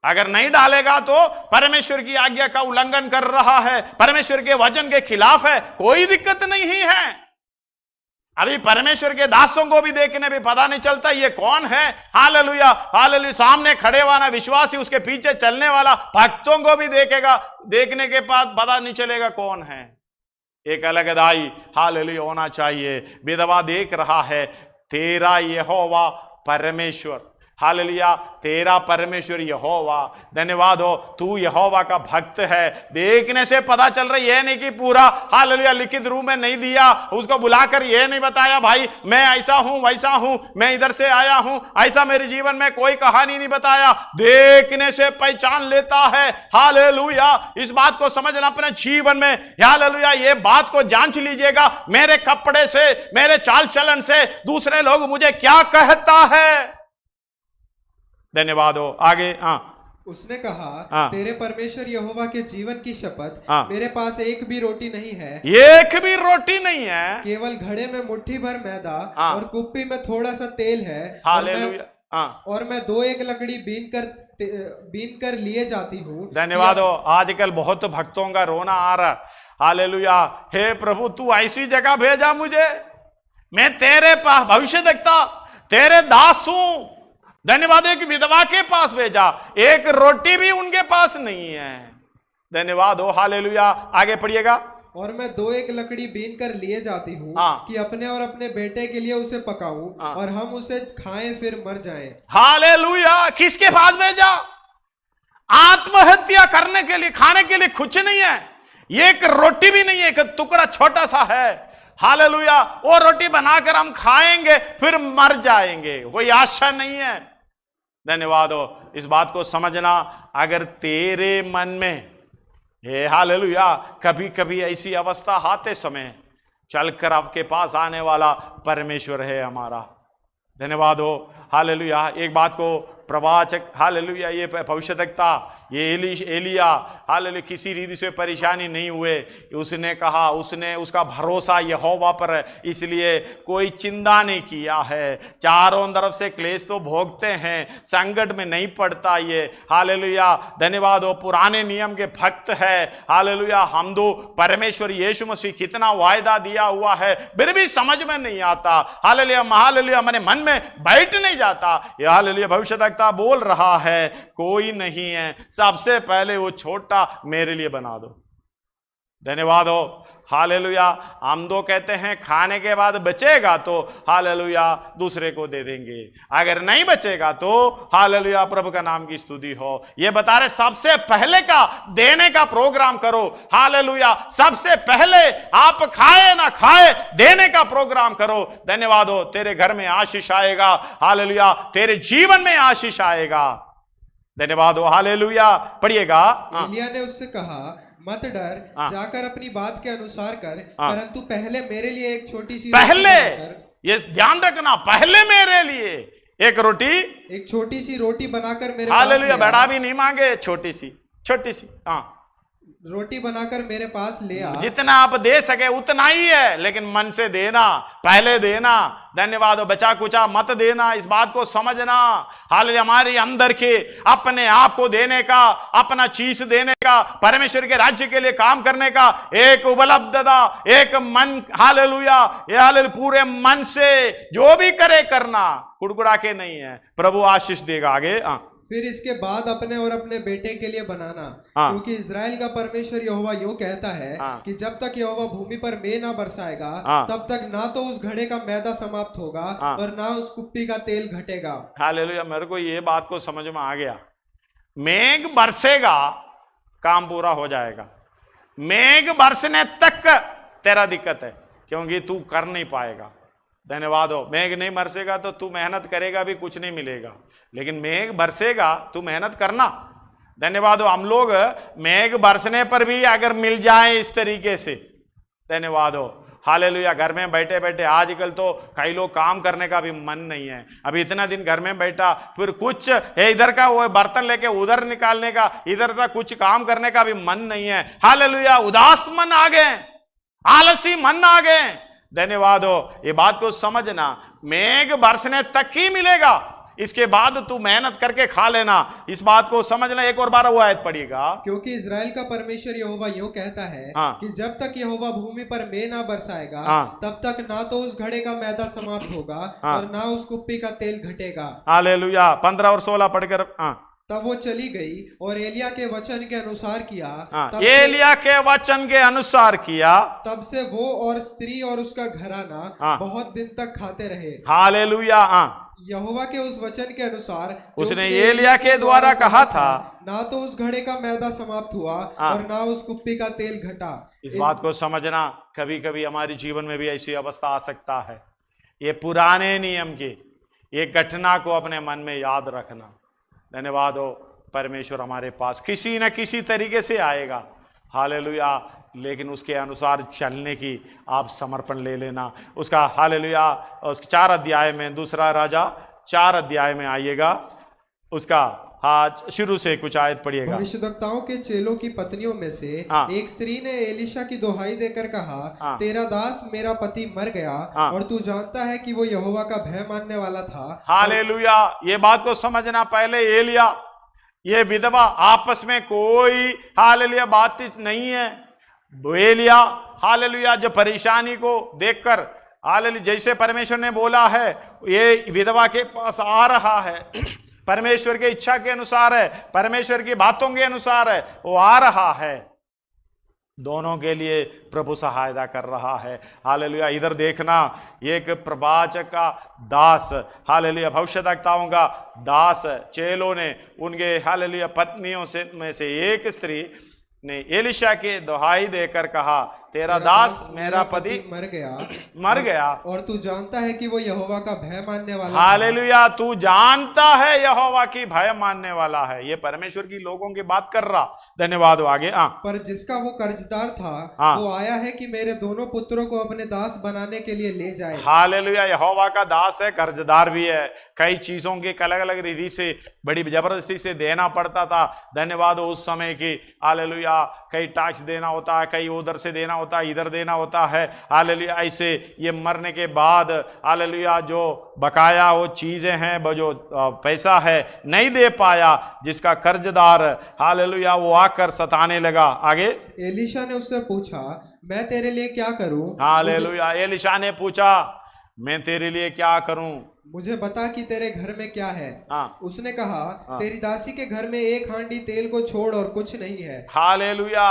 अगर नहीं डालेगा तो परमेश्वर की आज्ञा का उल्लंघन कर रहा है, परमेश्वर के वचन के खिलाफ है। कोई दिक्कत नहीं है। अभी परमेश्वर के दासों को भी देखने भी पता नहीं चलता ये कौन है। हालेलुया। हालेलुया। सामने खड़े वाला विश्वासी, उसके पीछे चलने वाला भक्तों को भी देखेगा, देखने के बाद पता नहीं चलेगा कौन है। एक अलग दाई हालेलुया होना चाहिए। विधवा देख रहा है, तेरा यहोवा परमेश्वर, हालेलुया, तेरा परमेश्वर यहोवा। धन्यवाद हो। तू यहोवा का भक्त है। देखने से पता चल रहा है, ये नहीं कि पूरा हालेलुया लिखित रूप में नहीं दिया, उसको बुलाकर ये नहीं बताया भाई मैं ऐसा हूं वैसा हूं, मैं इधर से आया हूं, ऐसा मेरे जीवन में कोई कहानी नहीं बताया। देखने से पहचान लेता है। हालेलुया। इस बात को समझना अपने जीवन में। हालेलुया। ये बात को जांच लीजिएगा, मेरे कपड़े से, मेरे चाल चलन से दूसरे लोग मुझे क्या कहता है। धन्यवाद हो। आगे। उसने कहा, तेरे परमेश्वर यहोवा के जीवन की शपथ, मेरे पास एक भी रोटी नहीं है, एक भी रोटी नहीं है, केवल घड़े में मुट्ठी भर मैदा और कुप्पी में थोड़ा सा तेल है। हालेलुया। और मैं 2-1 लकड़ी बीन कर लिए जाती हूँ। धन्यवाद हो। आजकल बहुत भक्तों का रोना आ रहा। हालेलुया। हे प्रभु, तू ऐसी जगह भेजा मुझे, मैं तेरे पास भविष्य देखता, तेरे दास हूं। धन्यवाद है कि विधवा के पास भेजा, एक रोटी भी उनके पास नहीं है। धन्यवाद हो। हालेलुया। आगे पढ़िएगा। और मैं 2-1 लकड़ी बीन कर लिए जाती हूँ कि अपने और अपने बेटे के लिए उसे पकाऊं और हम उसे खाएं फिर मर जाएं। हालेलुया। किसके पास भेजा? आत्महत्या करने के लिए, खाने के लिए कुछ नहीं है, एक रोटी भी नहीं है, एक टुकड़ा छोटा सा है। हालेलुया। वो रोटी बनाकर हम खाएंगे फिर मर जाएंगे, कोई आशा नहीं है। धन्यवाद हो। इस बात को समझना, अगर तेरे मन में हे हालेलुया कभी कभी ऐसी अवस्था आते समय, चलकर आपके पास आने वाला परमेश्वर है हमारा। धन्यवाद हो। हालेलुया। एक बात को प्रवाचक हालेलुया ये भविष्यवक्ता ये एलिया हालेलुया किसी रीति से परेशानी नहीं हुए। उसने कहा, उसने उसका भरोसा यहोवा पर है, इसलिए कोई चिंता नहीं किया है। चारों तरफ से क्लेश तो भोगते हैं, संकट में नहीं पड़ता ये। हालेलुया। धन्यवाद हो। पुराने नियम के भक्त है। हालेलुया। हम दो परमेश्वर यीशु मसीह कितना वायदा दिया हुआ है, फिर भी समझ में नहीं आता। हालेलुया। हालेलुया। हमारे मन में बैठ नहीं जाता। हालेलुया, भविष्यद्वक्ता बोल रहा है कोई नहीं है, सबसे पहले वो छोटा मेरे लिए बना दो। धन्यवाद हो। हालेलुया। हम दो कहते हैं खाने के बाद बचेगा तो हालेलुया दूसरे को दे देंगे, अगर नहीं बचेगा तो हालेलुया प्रभु का नाम की स्तुति हो। ये बता रहे सबसे पहले का देने का प्रोग्राम करो। हालेलुया, सबसे पहले आप खाए ना खाए देने का प्रोग्राम करो। धन्यवाद हो। तेरे घर में आशीष आएगा। हालेलुया, तेरे जीवन में आशीष आएगा। धन्यवाद हो। हालेलुया। पढ़िएगा। एलिया ने उससे कहा मत डर, जाकर अपनी बात के अनुसार कर, परंतु पहले मेरे लिए एक छोटी सी, पहले ये ध्यान रखना, पहले मेरे लिए एक छोटी सी रोटी बनाकर मेरे हालेलुया, बड़ा भी नहीं मांगे, छोटी सी रोटी बनाकर मेरे पास ले आ। जितना आप दे सके उतना ही है, लेकिन मन से देना, पहले देना। धन्यवाद हो। बचा कुचा मत देना, इस बात को समझना। हालेलुया, हमारे अंदर के अपने आप को देने का, अपना चीज देने का, परमेश्वर के राज्य के लिए काम करने का एक उपलब्धता, एक मन। हालेलुया, पूरे मन से जो भी करे करना, कुड़कुड़ा के नहीं है। प्रभु आशीष देगा। आगे फिर इसके बाद अपने और अपने बेटे के लिए बनाना, क्योंकि इजराइल का परमेश्वर यहोवा यूं कहता है कि जब तक यहोवा भूमि पर मेघ ना बरसाएगा तब तक ना तो उस घड़े का मैदा समाप्त होगा और ना उस कुप्पी का तेल घटेगा। हालेलुया, मेरे को ये बात को समझ में आ गया। मेघ बरसेगा, काम पूरा हो जाएगा। मेघ बरसने तक तेरा दिक्कत है, क्योंकि तू कर नहीं पाएगा। धन्यवाद हो। मेघ नहीं बरसेगा तो तू मेहनत करेगा भी कुछ नहीं मिलेगा, लेकिन मेघ बरसेगा तू मेहनत करना। धन्यवाद हो। हम लोग मेघ बरसने पर भी अगर मिल जाए इस तरीके से, धन्यवाद हो। हालेलुया, घर में बैठे बैठे आजकल तो कई लोग काम करने का भी मन नहीं है। अभी इतना दिन घर में बैठा, फिर कुछ इधर का वो बर्तन लेके उधर निकालने का, इधर का कुछ काम करने का भी मन नहीं है। हालेलुया, उदास मन आ गए, आलसी मन आ गए। धन्यवाद हो। ये बात को समझना, मेघ बरसने तक ही मिलेगा, इसके बाद तू मेहनत करके खा लेना। इस बात को समझना। एक और बार वो आयत पढ़िएगा। क्योंकि इजराइल का परमेश्वर यहोवा यूं कहता है कि जब तक यहोवा भूमि पर मेघ ना बरसाएगा तब तक ना तो उस घड़े का मैदा समाप्त होगा और ना उस कुप्पी का तेल घटेगा। हालेलुया। 15 और 16 पढ़कर तब वो चली गई और एलिया के वचन के अनुसार किया। एलिया के वचन के अनुसार किया। तब से वो और स्त्री और उसका घराना बहुत दिन तक खाते रहे। हालेलुया। यहोवा के उस वचन के अनुसार उसने एलिया के द्वारा कहा था, ना तो उस घड़े का मैदा समाप्त हुआ और ना उस कुप्पी का तेल घटा। इस बात को समझना। कभी कभी हमारे जीवन में भी ऐसी अवस्था आ सकता है। ये पुराने नियम की ये घटना को अपने मन में याद रखना। धन्यवाद हो। परमेश्वर हमारे पास किसी न किसी तरीके से आएगा। हालेलुया, लेकिन उसके अनुसार चलने की आप समर्पण ले लेना उसका। हालेलुया। उस 4 अध्याय में, दूसरा राजा 4 अध्याय में आइएगा, उसका शुरू से कुछ आयत पढ़िएगा। भविष्यद्वक्ताओं के चेलों की पत्नियों में से एक स्त्री ने एलिशा की दोहाई देकर कहा, तेरा दास मेरा पति मर गया और तू जानता है कि वो यहोवा का भय मानने वाला था। हालेलुया। ये बात को समझना। पहले एलिया, ये विधवा, आपस में कोई हालेलुया बातचीत नहीं है। एलिया हालेलुया जो परेशानी को देखकर हालेलुया, जैसे परमेश्वर ने बोला है, ये विधवा के पास आ रहा है, परमेश्वर की इच्छा के अनुसार है, परमेश्वर की बातों के अनुसार है, वो आ रहा है। दोनों के लिए प्रभु सहायता कर रहा है। हालेलुया। इधर देखना, एक प्रवाचक का दास, हालेलुया भविष्यद्वक्ताओं का दास, चेलों ने उनके हालेलुया पत्नियों में से एक स्त्री ने एलिशा के दोहाई देकर कहा, तेरा दास मेरा पति मर गया और तू जानता है कि वो यहोवा का भय मानने वाला। हालेलुया। तू जानता है यहोवा की भय मानने वाला है। ये परमेश्वर की लोगों की बात कर रहा। धन्यवाद हो। आगे पर जिसका वो कर्जदार था वो आया है कि मेरे दोनों पुत्रों को अपने दास बनाने के लिए ले जाए। हालेलुया। यहोवा का दास है, कर्जदार भी है। कई चीजों की अलग अलग रीति से बड़ी जबरदस्ती से देना पड़ता था। धन्यवाद हो। उस समय की हालेलुया, कई टैक्स देना होता है, कई उधर से देना होता है, इधर देना होता है। हालेलुया। ऐसे ये मरने के बाद हालेलुया जो बकाया वो चीजें हैं, वो जो पैसा है नहीं दे पाया, जिसका कर्जदार हालेलुया वो आकर सताने लगा। आगे एलिशा ने उससे पूछा, मैं तेरे लिए क्या करूं? हालेलुया। एलिशा ने पूछा, मैं तेरे लिए क्या करूं? मुझे बता कि तेरे घर में क्या है। हाँ। उसने कहा, तेरी दासी के घर में एक हांडी तेल को छोड़ और कुछ नहीं है। हालेलुया।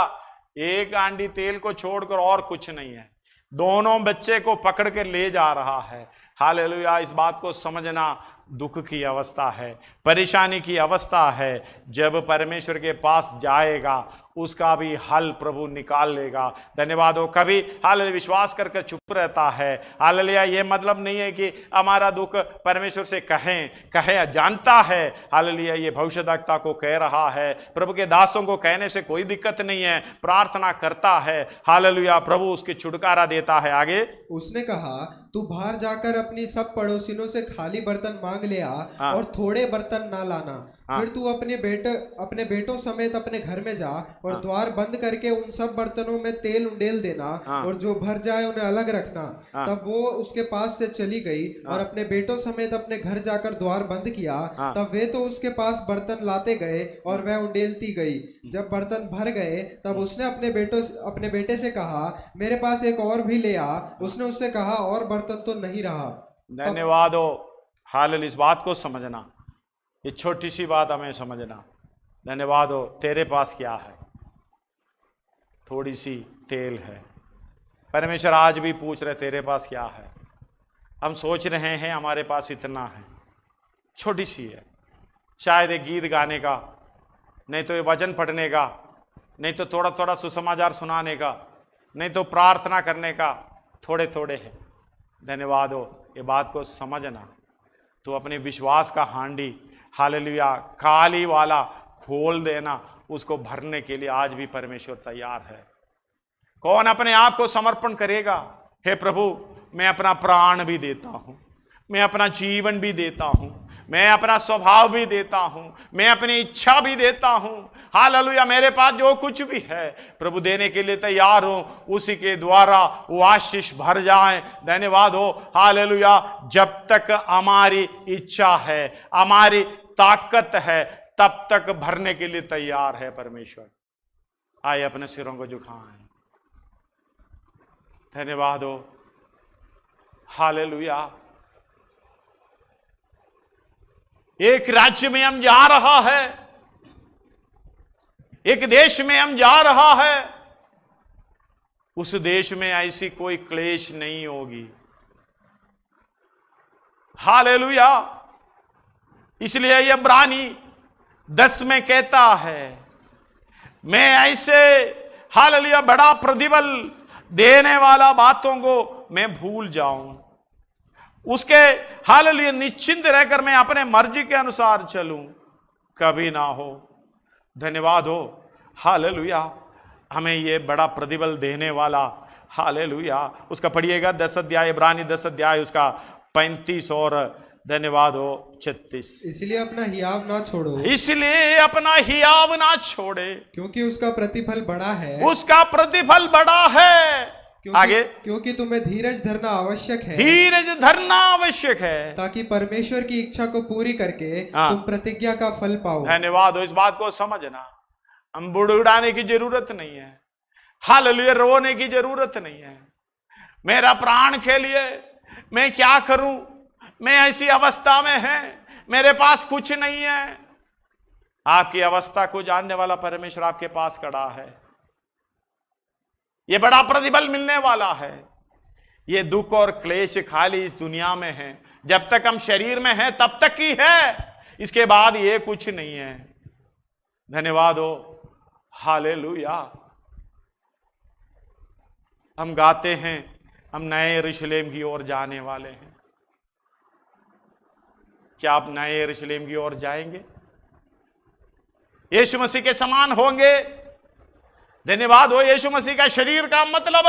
एक हांडी तेल को छोड़कर और कुछ नहीं है। दोनों बच्चे को पकड़ के ले जा रहा है। हालेलुया। इस बात को समझना दुख की अवस्था है, परेशानी की अवस्था है। जब परमेश्वर के पास जाएगा उसका भी हल प्रभु निकाल लेगा। धन्यवाद हो। कभी हालेलुया विश्वास करके चुप रहता है। हालेलुया ये मतलब नहीं है कि हमारा दुख परमेश्वर से कहे जानता है। हालेलुया ये भविष्यद्वक्ता को कह रहा है, प्रभु के दासों को कहने से कोई दिक्कत नहीं है, प्रार्थना करता है। हालेलुया प्रभु उसकी छुटकारा देता है। आगे उसने कहा, तू बाहर जाकर अपनी सब पड़ोसियों से खाली बर्तन मांग ले आ और थोड़े बर्तन ना लाना। फिर तू अपने बेटों समेत अपने घर में जा और द्वार बंद करके उन सब बर्तनों में तेल उंडेल देना और जो भर जाए उन्हें अलग रखना। तब वो उसके पास से चली गई और अपने बेटों समेत अपने घर जाकर द्वार बंद किया। तब वे तो उसके पास बर्तन लाते गए और वह उंडेलती गई। जब बर्तन भर गए तब उसने अपने बेटे से कहा, मेरे पास एक और भी ले आ। उसने उससे कहा, और बर्तन तो नहीं रहा। धन्यवाद हो। हालेलुया इस बात को समझना, ये छोटी सी बात हमें समझना। धन्यवाद हो। तेरे पास क्या है? थोड़ी सी तेल है। परमेश्वर आज भी पूछ रहे तेरे पास क्या है? हम सोच रहे हैं हमारे पास इतना है, छोटी सी है। शायद एक गीत गाने का, नहीं तो ये वचन पढ़ने का, नहीं तो थोड़ा थोड़ा सुसमाचार सुनाने का, नहीं तो प्रार्थना करने का, थोड़े थोड़े है। धन्यवाद हो। ये बात को समझना। तो अपने विश्वास का हांडी हालेलुया खाली वाला खोल देना, उसको भरने के लिए आज भी परमेश्वर तैयार है। कौन अपने आप को समर्पण करेगा? हे प्रभु मैं अपना प्राण भी देता हूं, मैं अपना जीवन भी देता हूं, मैं अपना स्वभाव भी देता हूं, मैं अपनी इच्छा भी देता हूं। हालेलुया मेरे पास जो कुछ भी है प्रभु देने के लिए तैयार हूं। उसी के द्वारा वो आशीष भर जाए। धन्यवाद हो। हालेलुया जब तक हमारी इच्छा है, हमारी ताकत है, तब तक भरने के लिए तैयार है परमेश्वर। आइए अपने सिरों को झुकाएं। धन्यवाद हो। हालेलुया। एक राज्य में हम जा रहा है, एक देश में हम जा रहा है, उस देश में ऐसी कोई क्लेश नहीं होगी। हालेलुया। इसलिए ये इब्रानी 10 में कहता है, मैं ऐसे हालेलुया बड़ा प्रतिफल देने वाला बातों को मैं भूल जाऊं, उसके हालेलुया निश्चिंत रहकर मैं अपने मर्जी के अनुसार चलूं, कभी ना हो। धन्यवाद हो। हालेलुया हमें ये बड़ा प्रतिफल देने वाला हालेलुया उसका पढ़िएगा 10 अध्याय, इब्रानी 10 अध्याय उसका 35 और धन्यवाद हो 36। इसलिए अपना हियाव ना छोड़ो, इसलिए अपना हियाव ना छोड़े, क्योंकि उसका प्रतिफल बड़ा है, उसका प्रतिफल बड़ा है। आगे, क्योंकि तुम्हें धीरज धरना आवश्यक है, धीरज धरना आवश्यक है, ताकि परमेश्वर की इच्छा को पूरी करके तुम प्रतिज्ञा का फल पाओ। धन्यवाद हो। इस बात को समझना, हम बुड़ाने की जरूरत नहीं है, हालेलुया रोने की जरूरत नहीं है। मेरा प्राण के लिए मैं क्या करूं, मैं ऐसी अवस्था में है, मेरे पास कुछ नहीं है। आपकी अवस्था को जानने वाला परमेश्वर आपके पास खड़ा है। ये बड़ा प्रतिफल मिलने वाला है। ये दुख और क्लेश खाली इस दुनिया में है, जब तक हम शरीर में हैं तब तक ही है, इसके बाद ये कुछ नहीं है। धन्यवाद हो। हालेलुया। हम गाते हैं हम नए यरूशलेम की ओर जाने वाले हैं। क्या आप नए यरूशलेम की ओर जाएंगे? यीशु मसीह के समान होंगे? धन्यवाद हो। यीशु मसीह का शरीर का मतलब,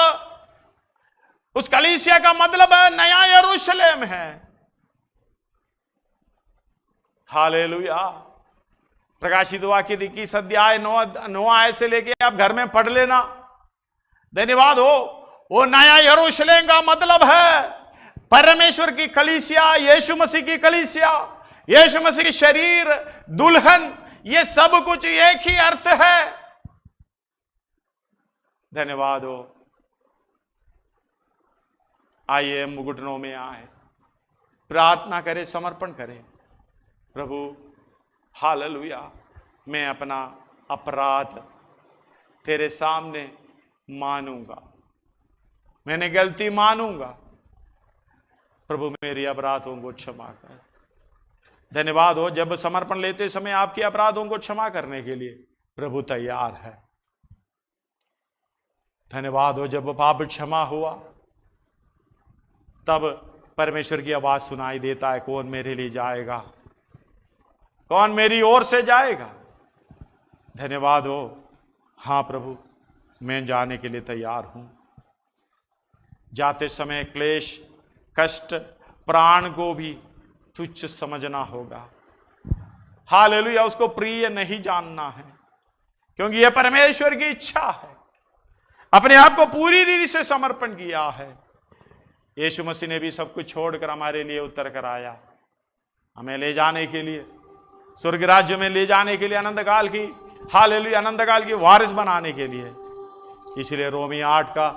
उस कलीसिया का मतलब है नया यरूशलेम है। हालेलुया। प्रकाशित वाक्य 21 अध्याय 9 आयत से लेके आप घर में पढ़ लेना। धन्यवाद हो। वो नया यरूशलेम का मतलब है परमेश्वर की कलीसिया, यीशु मसीह की कलीसिया, यीशु मसीह की शरीर, दुल्हन, ये सब कुछ एक ही अर्थ है। धन्यवाद हो। आइए हम घुटनों में आए, प्रार्थना करें, समर्पण करें। प्रभु हालेलुया, मैं अपना अपराध तेरे सामने मानूंगा, मैंने गलती मानूंगा। प्रभु मेरे अपराधों को क्षमा कर। धन्यवाद हो, जब समर्पण लेते समय आपके अपराधों को क्षमा करने के लिए प्रभु तैयार है। धन्यवाद हो, जब पाप क्षमा हुआ तब परमेश्वर की आवाज सुनाई देता है, कौन मेरे लिए जाएगा, कौन मेरी ओर से जाएगा। धन्यवाद हो, हाँ प्रभु मैं जाने के लिए तैयार हूं। जाते समय क्लेश, कष्ट, प्राण को भी तुच्छ समझना होगा। हालेलुया, उसको प्रिय नहीं जानना है, क्योंकि यह परमेश्वर की इच्छा है। अपने आप को पूरी रीति से समर्पण किया है। यीशु मसीह ने भी सब कुछ छोड़कर हमारे लिए उतर कर आया, हमें ले जाने के लिए, स्वर्ग राज्य में ले जाने के लिए, अनंतकाल की, हालेलुया, अनंतकाल की वारिस बनाने के लिए। इसलिए रोमी 8 का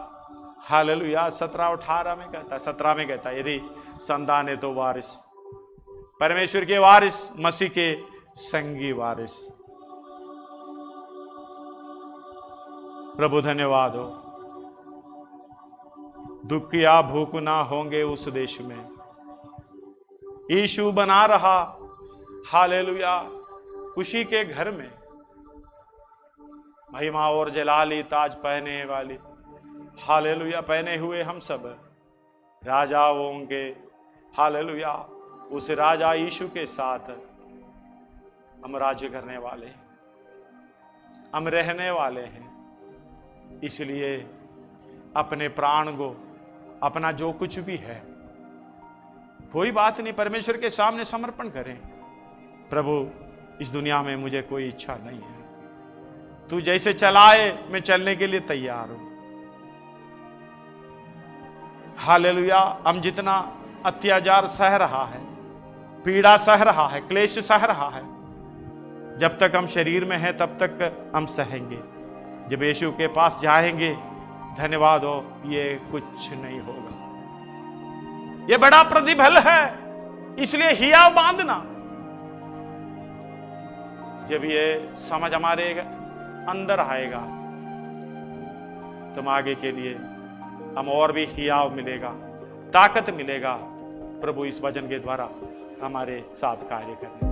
हालेलुया 17-18 में कहता है, 17 में कहता है, यदि संतान है तो वारिस, परमेश्वर के वारिस, मसीह के संगी वारिस। प्रभु धन्यवाद हो, दुख या भूख ना होंगे उस देश में। यीशु बना रहा हालेलुया खुशी के घर में, महिमा और जलाली ताज पहने वाली हालेलुया पहने हुए हम सब राजाओं के हालेलुया उस राजा यीशु के साथ हम राज्य करने वाले हैं, हम रहने वाले हैं। इसलिए अपने प्राण को, अपना जो कुछ भी है, कोई बात नहीं, परमेश्वर के सामने समर्पण करें। प्रभु इस दुनिया में मुझे कोई इच्छा नहीं है, तू जैसे चलाए मैं चलने के लिए तैयार हूं। हालेलुया, हम जितना अत्याचार सह रहा है, पीड़ा सह रहा है, क्लेश सह रहा है, जब तक हम शरीर में हैं तब तक हम सहेंगे। जब यीशु के पास जाएंगे, धन्यवाद हो, ये कुछ नहीं होगा। ये बड़ा प्रतिफल है, इसलिए हियाव बांधना। जब ये समझ हमारे अंदर आएगा तो आगे के लिए हम और भी हियाव मिलेगा, ताकत मिलेगा। प्रभु इस वचन के द्वारा हमारे साथ कार्य करें।